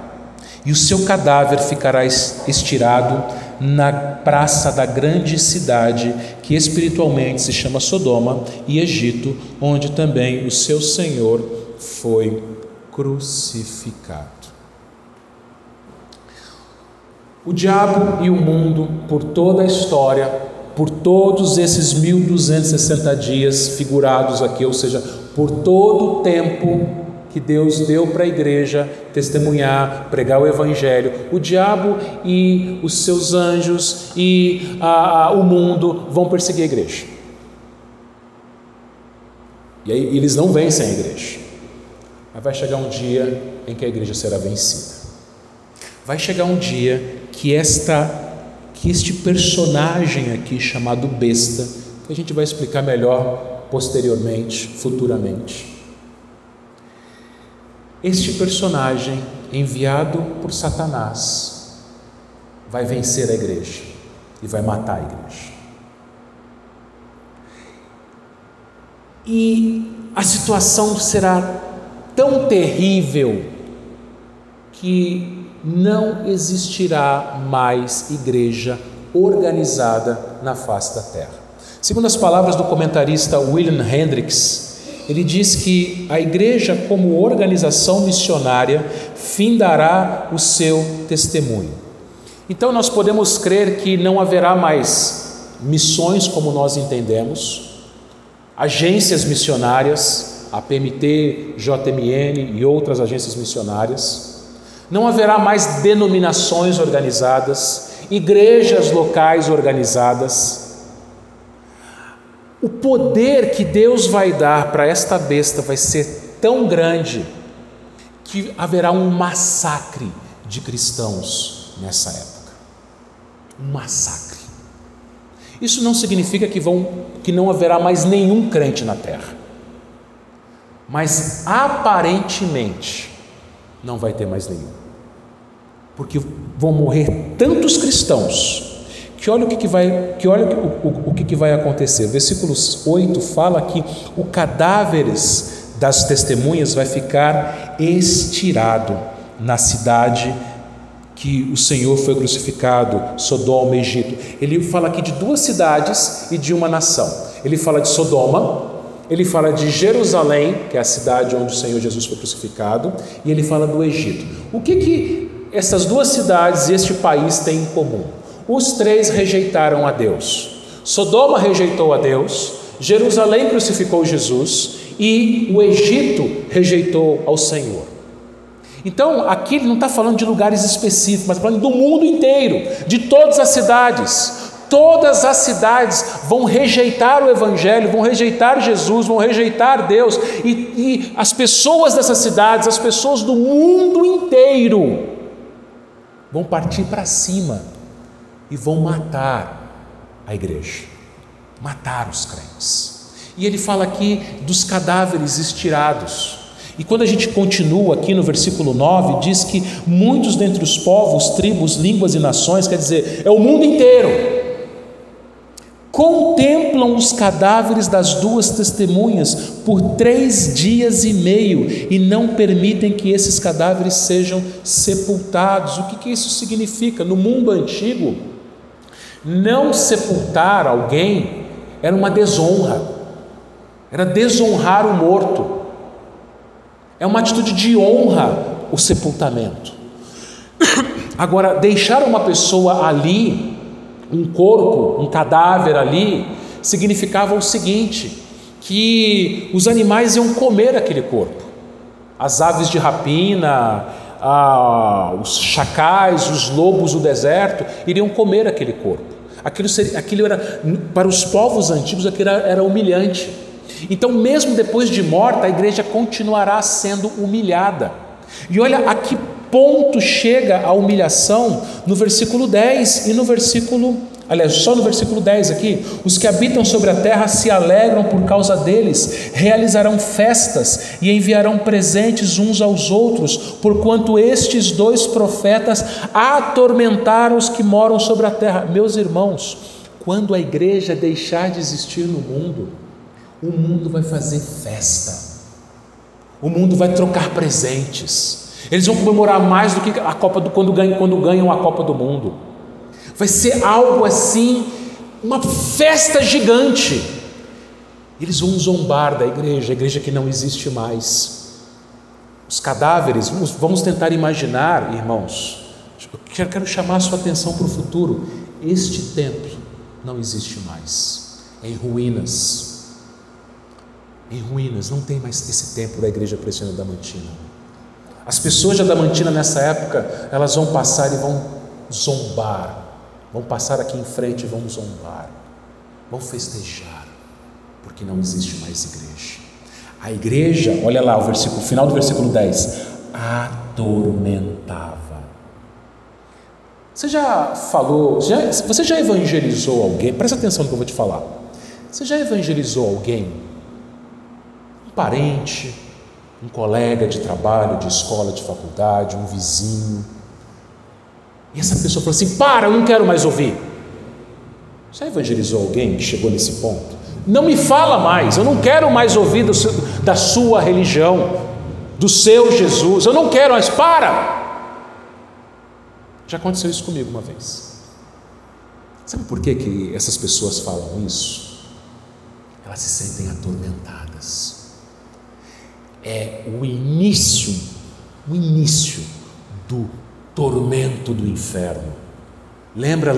E o seu cadáver ficará estirado na praça da grande cidade, que espiritualmente se chama Sodoma e Egito, onde também o seu Senhor foi crucificado. O diabo e o mundo, por toda a história, por todos esses 1260 dias figurados aqui, ou seja, por todo o tempo que Deus deu para a igreja testemunhar, pregar o evangelho, o diabo e os seus anjos e o mundo vão perseguir a igreja. E aí eles não vencem a igreja. Mas vai chegar um dia em que a igreja será vencida. Vai chegar um dia que este personagem aqui chamado besta, que a gente vai explicar melhor posteriormente, futuramente, este personagem enviado por Satanás vai vencer a igreja e vai matar a igreja. E a situação será tão terrível que não existirá mais igreja organizada na face da terra. Segundo as palavras do comentarista William Hendricks, ele diz que a igreja, como organização missionária, findará o seu testemunho. Então nós podemos crer que não haverá mais missões como nós entendemos, agências missionárias, a PMT, JMN e outras agências missionárias. Não haverá mais denominações organizadas, igrejas locais organizadas. O poder que Deus vai dar para esta besta vai ser tão grande que haverá um massacre de cristãos nessa época. Um massacre. Isso não significa que não haverá mais nenhum crente na terra. Mas aparentemente não vai ter mais nenhum. Porque vão morrer tantos cristãos que que olha o que vai acontecer. O versículo 8 fala que o cadáveres das testemunhas vai ficar estirado na cidade que o Senhor foi crucificado, Sodoma e Egito. Ele fala aqui de duas cidades e de uma nação. Ele fala de Sodoma, ele fala de Jerusalém, que é a cidade onde o Senhor Jesus foi crucificado, e ele fala do Egito. O que essas duas cidades e este país têm em comum? Os três rejeitaram a Deus. Sodoma rejeitou a Deus, Jerusalém crucificou Jesus e o Egito rejeitou ao Senhor. Então, aqui ele não está falando de lugares específicos, mas falando do mundo inteiro, de todas as cidades. Todas as cidades vão rejeitar o Evangelho, vão rejeitar Jesus, vão rejeitar Deus, e as pessoas dessas cidades, as pessoas do mundo inteiro, vão partir para cima e vão matar a igreja, matar os crentes. E ele fala aqui dos cadáveres estirados. E quando a gente continua aqui no versículo 9, diz que muitos dentre os povos, tribos, línguas e nações, quer dizer, é o mundo inteiro, contemplam os cadáveres das duas testemunhas por 3 dias e meio e não permitem que esses cadáveres sejam sepultados. O que isso significa? No mundo antigo, não sepultar alguém era uma desonra, era desonrar o morto. É uma atitude de honra o sepultamento. Agora, deixar uma pessoa ali, um corpo, um cadáver ali, significava o seguinte, que os animais iam comer aquele corpo. As aves de rapina, os chacais, os lobos do deserto iriam comer aquele corpo. Aquilo era, para os povos antigos, aquilo era humilhante. Então, mesmo depois de morta, a igreja continuará sendo humilhada. E olha a que ponto chega a humilhação no versículo 10 e no versículo, aliás, só no versículo 10 aqui: os que habitam sobre a terra se alegram por causa deles, realizarão festas e enviarão presentes uns aos outros, porquanto estes 2 profetas atormentaram os que moram sobre a terra. Meus irmãos, quando a igreja deixar de existir no mundo, o mundo vai fazer festa, o mundo vai trocar presentes, eles vão comemorar mais do que a Copa quando ganham a Copa do Mundo. Vai ser algo assim, uma festa gigante. Eles vão zombar da igreja, a igreja que não existe mais. Os cadáveres, vamos tentar imaginar, irmãos, eu quero chamar a sua atenção para o futuro. Este templo não existe mais, é em ruínas. Em ruínas, não tem mais esse templo da igreja presbiteriana Adamantina. As pessoas de Adamantina nessa época, elas vão passar e vão zombar, vão passar aqui em frente e vão zombar, vão festejar, porque não existe mais igreja. A igreja, olha lá o final do versículo 10, atormentava. Você já falou, você já evangelizou alguém? Presta atenção no que eu vou te falar. Você já evangelizou alguém? Parente, um colega de trabalho, de escola, de faculdade, um vizinho, e essa pessoa falou assim: para, eu não quero mais ouvir. Já evangelizou alguém que chegou nesse ponto? Não me fala mais, eu não quero mais ouvir da sua religião, do seu Jesus, eu não quero mais, para. Já aconteceu isso comigo uma vez. Sabe por que essas pessoas falam isso? Elas se sentem atormentadas. É o início do tormento do inferno. Lembra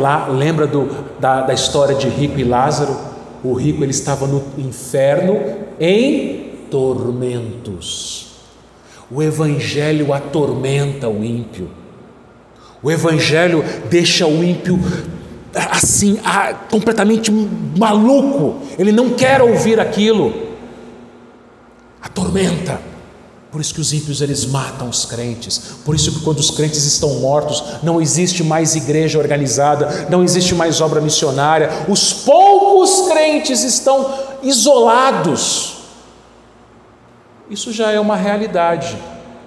da história de rico e Lázaro? O rico, ele estava no inferno em tormentos. O evangelho atormenta o ímpio. O evangelho deixa o ímpio assim, completamente maluco. Ele não quer ouvir aquilo. Atormenta. Por isso que os ímpios, eles matam os crentes. Por isso que quando os crentes estão mortos, não existe mais igreja organizada, não existe mais obra missionária. Os poucos crentes estão isolados. Isso já é uma realidade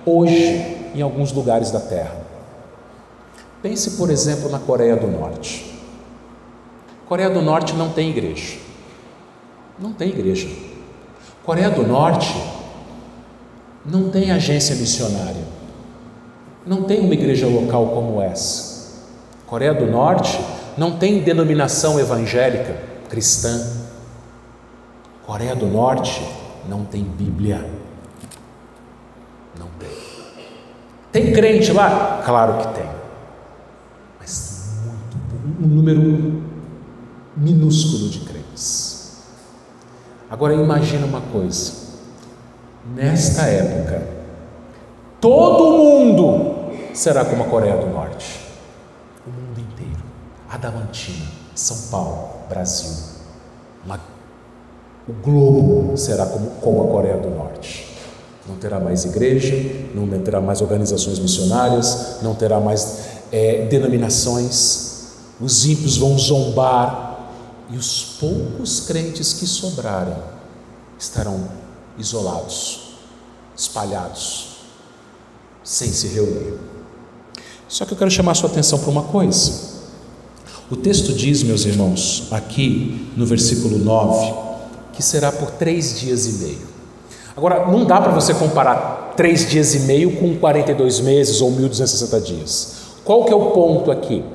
hoje em alguns lugares da terra. Pense, por exemplo, na Coreia do Norte. Coreia do Norte não tem igreja. Não tem igreja. Coreia do Norte não tem agência missionária. Não tem uma igreja local como essa. Coreia do Norte não tem denominação evangélica cristã. Coreia do Norte não tem Bíblia. Não tem. Tem crente lá? Claro que tem. Mas um número minúsculo de crentes. Agora imagina uma coisa. Nesta época, todo mundo será como a Coreia do Norte. O mundo inteiro. Adamantina, São Paulo, Brasil. O globo será como a Coreia do Norte. Não terá mais igreja, não terá mais organizações missionárias, não terá mais denominações. Os ímpios vão zombar e os poucos crentes que sobrarem estarão isolados, espalhados, sem se reunir. Só que eu quero chamar a sua atenção para uma coisa. O texto diz, meus irmãos, aqui no versículo 9, que será por 3 dias e meio. Agora, não dá para você comparar 3 dias e meio com 42 meses ou 1260 dias. Qual que é o ponto aqui?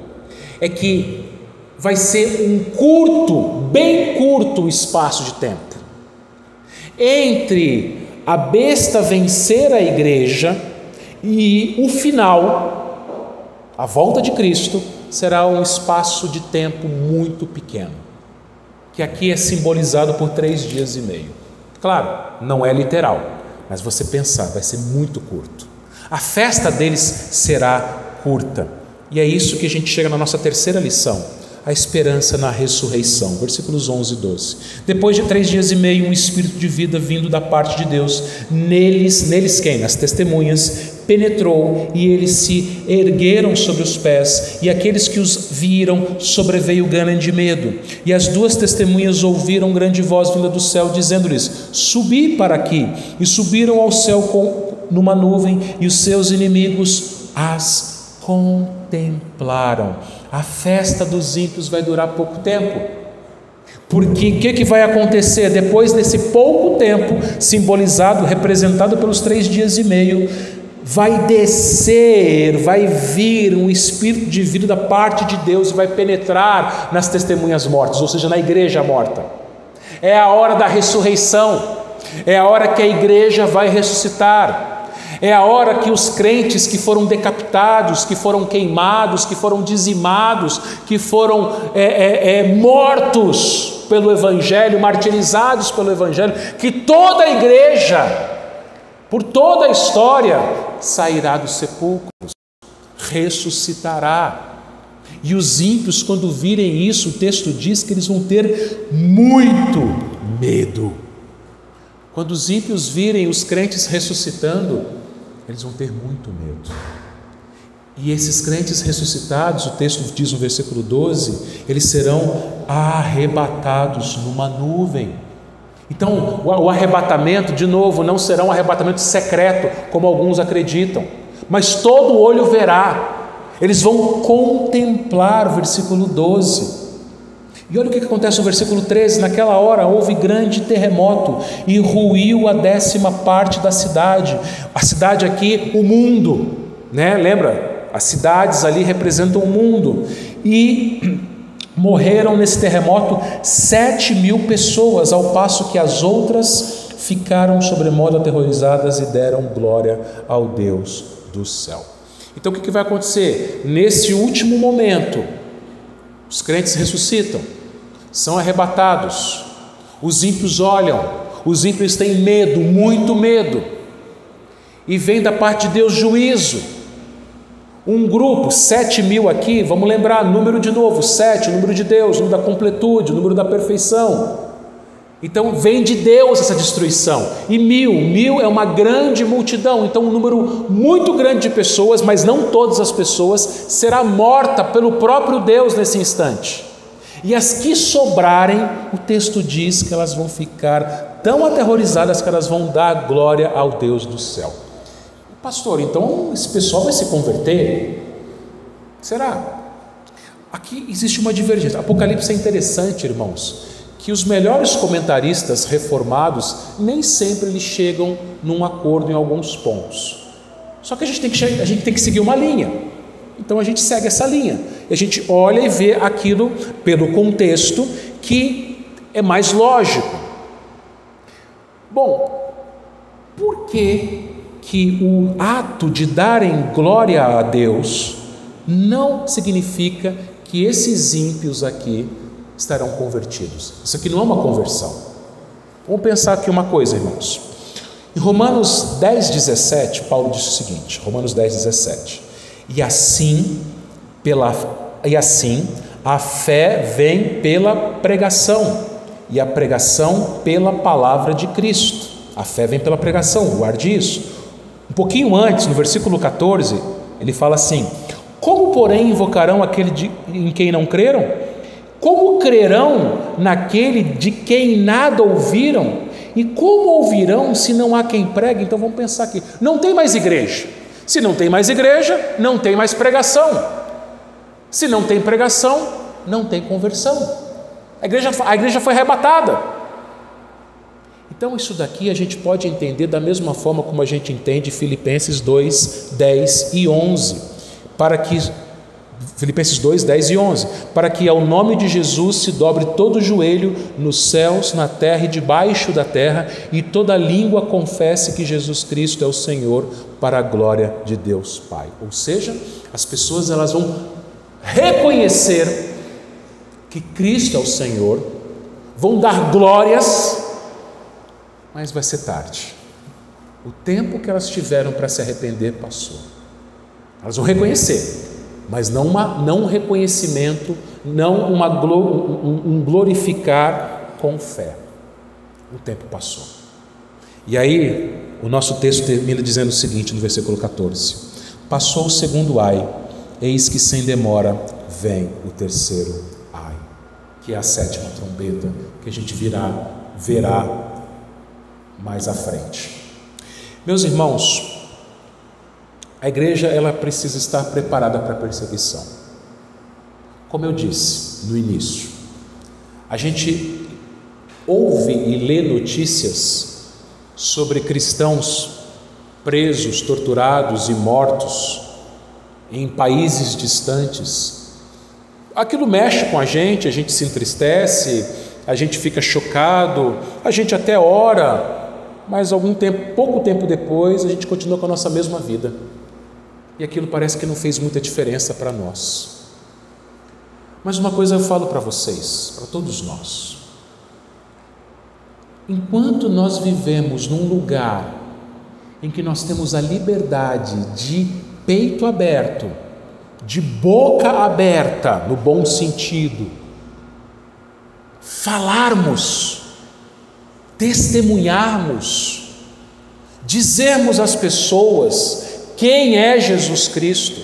É que vai ser um curto, bem curto espaço de tempo entre a besta vencer a igreja e o final, a volta de Cristo, será um espaço de tempo muito pequeno, que aqui é simbolizado por 3 dias e meio. Claro, não é literal, mas você pensar, vai ser muito curto. A festa deles será curta. E é isso que a gente chega na nossa terceira lição, a esperança na ressurreição, versículos 11 e 12. Depois de 3 dias e meio, um espírito de vida vindo da parte de Deus, neles quem? Nas testemunhas, penetrou, e eles se ergueram sobre os pés, e aqueles que os viram sobreveio grande medo. E as 2 testemunhas ouviram grande voz vinda do céu, dizendo-lhes: subi para aqui. E subiram ao céu numa nuvem, e os seus inimigos as contemplaram. A festa dos ímpios vai durar pouco tempo, porque o que vai acontecer? Depois desse pouco tempo, simbolizado, representado pelos 3 dias e meio, vai descer, vai vir um espírito de vida da parte de Deus e vai penetrar nas testemunhas mortas, ou seja, na igreja morta. É a hora da ressurreição, é a hora que a igreja vai ressuscitar. É a hora que os crentes que foram decapitados, que foram queimados, que foram dizimados, que foram mortos pelo Evangelho, martirizados pelo Evangelho, que toda a igreja, por toda a história, sairá dos sepulcros, ressuscitará. E os ímpios, quando virem isso, o texto diz que eles vão ter muito medo. Quando os ímpios virem os crentes ressuscitando, eles vão ter muito medo. E esses crentes ressuscitados, o texto diz no versículo 12, eles serão arrebatados numa nuvem. Então, o arrebatamento, de novo, não será um arrebatamento secreto, como alguns acreditam, mas todo olho verá. Eles vão contemplar, o versículo 12. E olha o que acontece no versículo 13: naquela hora houve grande terremoto e ruiu a 10ª parte da cidade. A cidade aqui, o mundo, né? Lembra? As cidades ali representam o mundo. E morreram nesse terremoto 7.000 pessoas, ao passo que as outras ficaram sobremodo aterrorizadas e deram glória ao Deus do céu. Então o que vai acontecer? Nesse último momento, os crentes ressuscitam, são arrebatados, os ímpios olham, os ímpios têm medo, muito medo, e vem da parte de Deus juízo. Um grupo, 7.000 aqui, vamos lembrar, número de novo, 7, o número de Deus, o número da completude, o número da perfeição. Então vem de Deus essa destruição. E 1.000 é uma grande multidão, então um número muito grande de pessoas, mas não todas as pessoas, será morta pelo próprio Deus nesse instante. E as que sobrarem, o texto diz que elas vão ficar tão aterrorizadas que elas vão dar glória ao Deus do céu. Pastor, então esse pessoal vai se converter? Será? aqui existe uma divergência. Apocalipse é interessante, irmãos, que os melhores comentaristas reformados nem sempre eles chegam num acordo em alguns pontos. Só que a gente tem que seguir uma linha. Então a gente segue essa linha. E a gente olha e vê aquilo pelo contexto que é mais lógico. Bom, por que o ato de darem glória a Deus não significa que esses ímpios aqui estarão convertidos? Isso aqui não é uma conversão. Vamos pensar aqui uma coisa, irmãos. Em Romanos 10:17, Paulo diz o seguinte, Romanos 10:17: E assim a fé vem pela pregação, e a pregação pela palavra de Cristo. A fé vem pela pregação, guarde isso. Um pouquinho antes, no versículo 14, ele fala assim: Como, porém, invocarão aquele em quem não creram? Como crerão naquele de quem nada ouviram? E como ouvirão se não há quem pregue? Então vamos pensar aqui, não tem mais igreja. Se não tem mais igreja, não tem mais pregação. Se não tem pregação, não tem conversão. A igreja foi arrebatada. Então isso daqui a gente pode entender da mesma forma como a gente entende Filipenses 2, 10 e 11. Filipenses 2, 10 e 11. Para que ao nome de Jesus se dobre todo o joelho nos céus, na terra e debaixo da terra, e toda língua confesse que Jesus Cristo é o Senhor, para a glória de Deus Pai. Ou seja, as pessoas elas vão reconhecer que Cristo é o Senhor, vão dar glórias, mas vai ser tarde. O tempo que elas tiveram para se arrepender passou. Elas vão reconhecer, mas não um reconhecimento, não um glorificar com fé. O tempo passou. E aí o nosso texto termina dizendo o seguinte no versículo 14: Passou o segundo ai, eis que sem demora vem o terceiro ai, que é a sétima trombeta, que a gente verá mais à frente. Meus irmãos, a igreja ela precisa estar preparada para a perseguição. Como eu disse no início, a gente ouve e lê notícias sobre cristãos presos, torturados e mortos em países distantes. Aquilo mexe com a gente se entristece, a gente fica chocado, a gente até ora, mas pouco tempo depois a gente continua com a nossa mesma vida. E aquilo parece que não fez muita diferença para nós. Mas uma coisa eu falo para vocês, para todos nós: enquanto nós vivemos num lugar em que nós temos a liberdade de peito aberto, de boca aberta, no bom sentido, falarmos, testemunharmos, dizermos às pessoas quem é Jesus Cristo,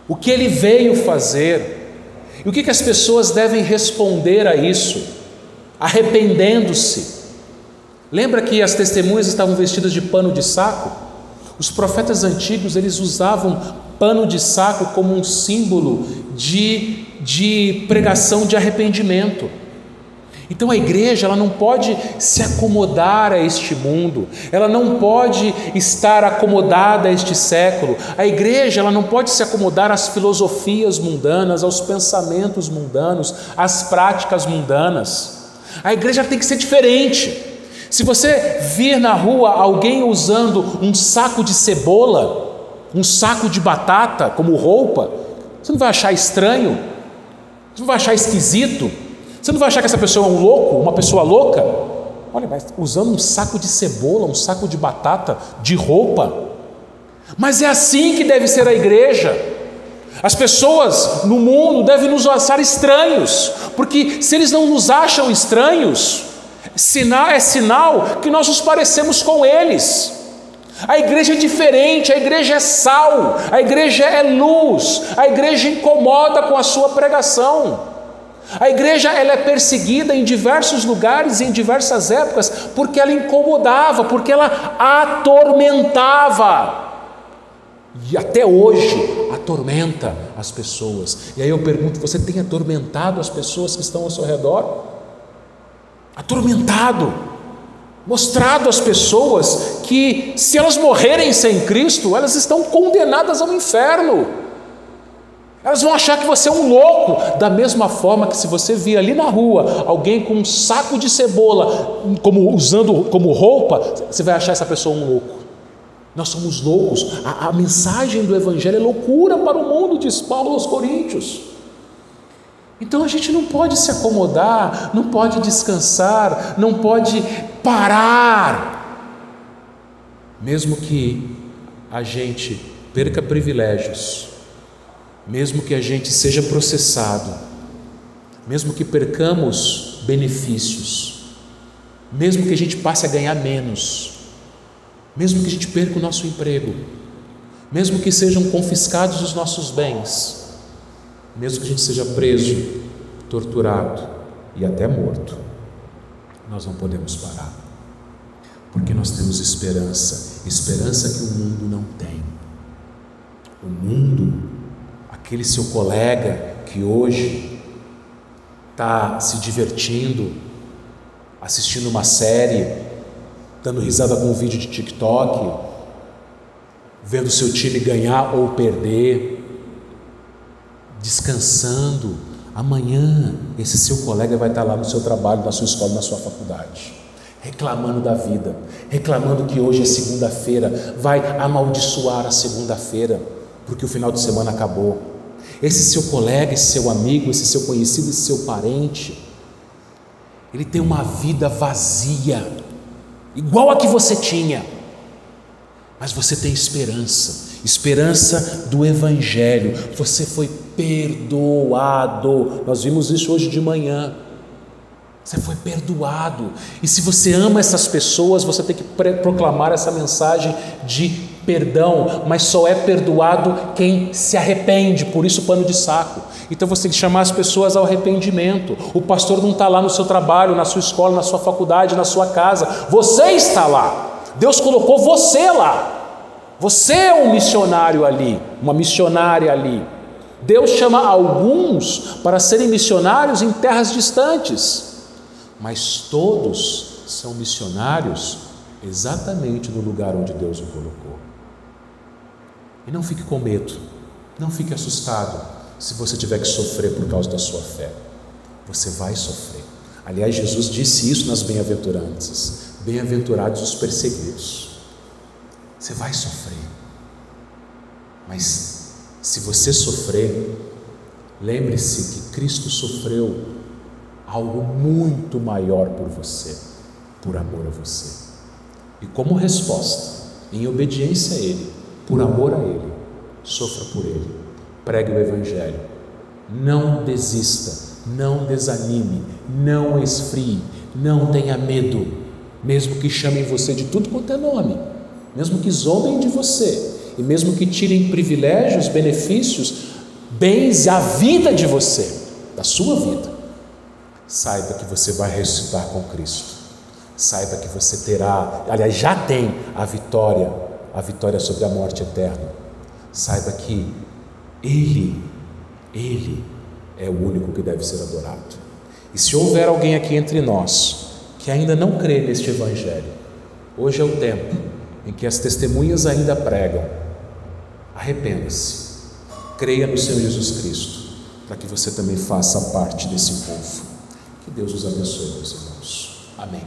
o que Ele veio fazer, e o que as pessoas devem responder a isso, arrependendo-se. Lembra que as testemunhas estavam vestidas de pano de saco? Os profetas antigos, eles usavam pano de saco como um símbolo de pregação de arrependimento. Então a igreja ela não pode se acomodar a este mundo, ela não pode estar acomodada a este século. A igreja ela não pode se acomodar às filosofias mundanas, aos pensamentos mundanos, às práticas mundanas. A igreja tem que ser diferente. Se você vir na rua alguém usando um saco de cebola, um saco de batata como roupa, você não vai achar estranho, você não vai achar esquisito, você não vai achar que essa pessoa é um louco, uma pessoa louca. Olha, mas usando um saco de cebola, um saco de batata de roupa. Mas é assim que deve ser a igreja. As pessoas no mundo devem nos achar estranhos, porque se eles não nos acham estranhos, é sinal que nós nos parecemos com eles. A igreja é diferente, a igreja é sal, a igreja é luz, a igreja incomoda com a sua pregação. A igreja ela é perseguida em diversos lugares e em diversas épocas porque ela incomodava, porque ela atormentava. E até hoje atormenta a as pessoas. E aí eu pergunto: você tem atormentado as pessoas que estão ao seu redor? Atormentado, mostrado às pessoas que, se elas morrerem sem Cristo, elas estão condenadas ao inferno. Elas vão achar que você é um louco, da mesma forma que, se você vir ali na rua alguém com um saco de cebola usando como roupa, você vai achar essa pessoa um louco. Nós somos loucos. A mensagem do Evangelho é loucura para o mundo, diz Paulo aos Coríntios. Então a gente não pode se acomodar, não pode descansar, não pode parar, mesmo que a gente perca privilégios, mesmo que a gente seja processado, mesmo que percamos benefícios, mesmo que a gente passe a ganhar menos, mesmo que a gente perca o nosso emprego, mesmo que sejam confiscados os nossos bens, mesmo que a gente seja preso, torturado e até morto, nós não podemos parar, porque nós temos esperança que o mundo não tem. O mundo, aquele seu colega que hoje está se divertindo, assistindo uma série, dando risada com um vídeo de TikTok, vendo seu time ganhar ou perder, descansando, amanhã esse seu colega vai estar lá no seu trabalho, na sua escola, na sua faculdade, reclamando da vida, reclamando que hoje é segunda-feira, vai amaldiçoar a segunda-feira, porque o final de semana acabou. Esse seu colega, esse seu amigo, esse seu conhecido, esse seu parente, ele tem uma vida vazia, igual a que você tinha, mas você tem esperança do Evangelho. Você foi perdoado. Nós vimos isso hoje de manhã. Você foi perdoado. E se você ama essas pessoas, você tem que proclamar essa mensagem de perdão, mas só é perdoado quem se arrepende. Por isso, pano de saco. Então você tem que chamar as pessoas ao arrependimento. O pastor não está lá no seu trabalho, na sua escola, na sua faculdade, na sua casa. Você está lá. Deus colocou você lá. Você é um missionário ali, uma missionária ali. Deus chama alguns para serem missionários em terras distantes, mas todos são missionários exatamente no lugar onde Deus o colocou. E não fique com medo, não fique assustado se você tiver que sofrer por causa da sua fé. Você vai sofrer. Aliás, Jesus disse isso nas bem-aventuranças: bem-aventurados os perseguidos. Você vai sofrer, mas se você sofrer, lembre-se que Cristo sofreu algo muito maior por você, por amor a você. E como resposta, em obediência a Ele, por amor a Ele, sofra por Ele, pregue o Evangelho, não desista, não desanime, não esfrie, não tenha medo, mesmo que chamem você de tudo quanto é nome, mesmo que zombem de você, e mesmo que tirem privilégios, benefícios, bens, a vida de você, da sua vida, saiba que você vai ressuscitar com Cristo, saiba que você terá, aliás, já tem a vitória sobre a morte eterna. Saiba que Ele é o único que deve ser adorado. E se houver alguém aqui entre nós que ainda não crê neste Evangelho, hoje é o tempo em que as testemunhas ainda pregam. Arrependa-se, creia no Senhor Jesus Cristo, para que você também faça parte desse povo. Que Deus os abençoe, meus irmãos. Amém.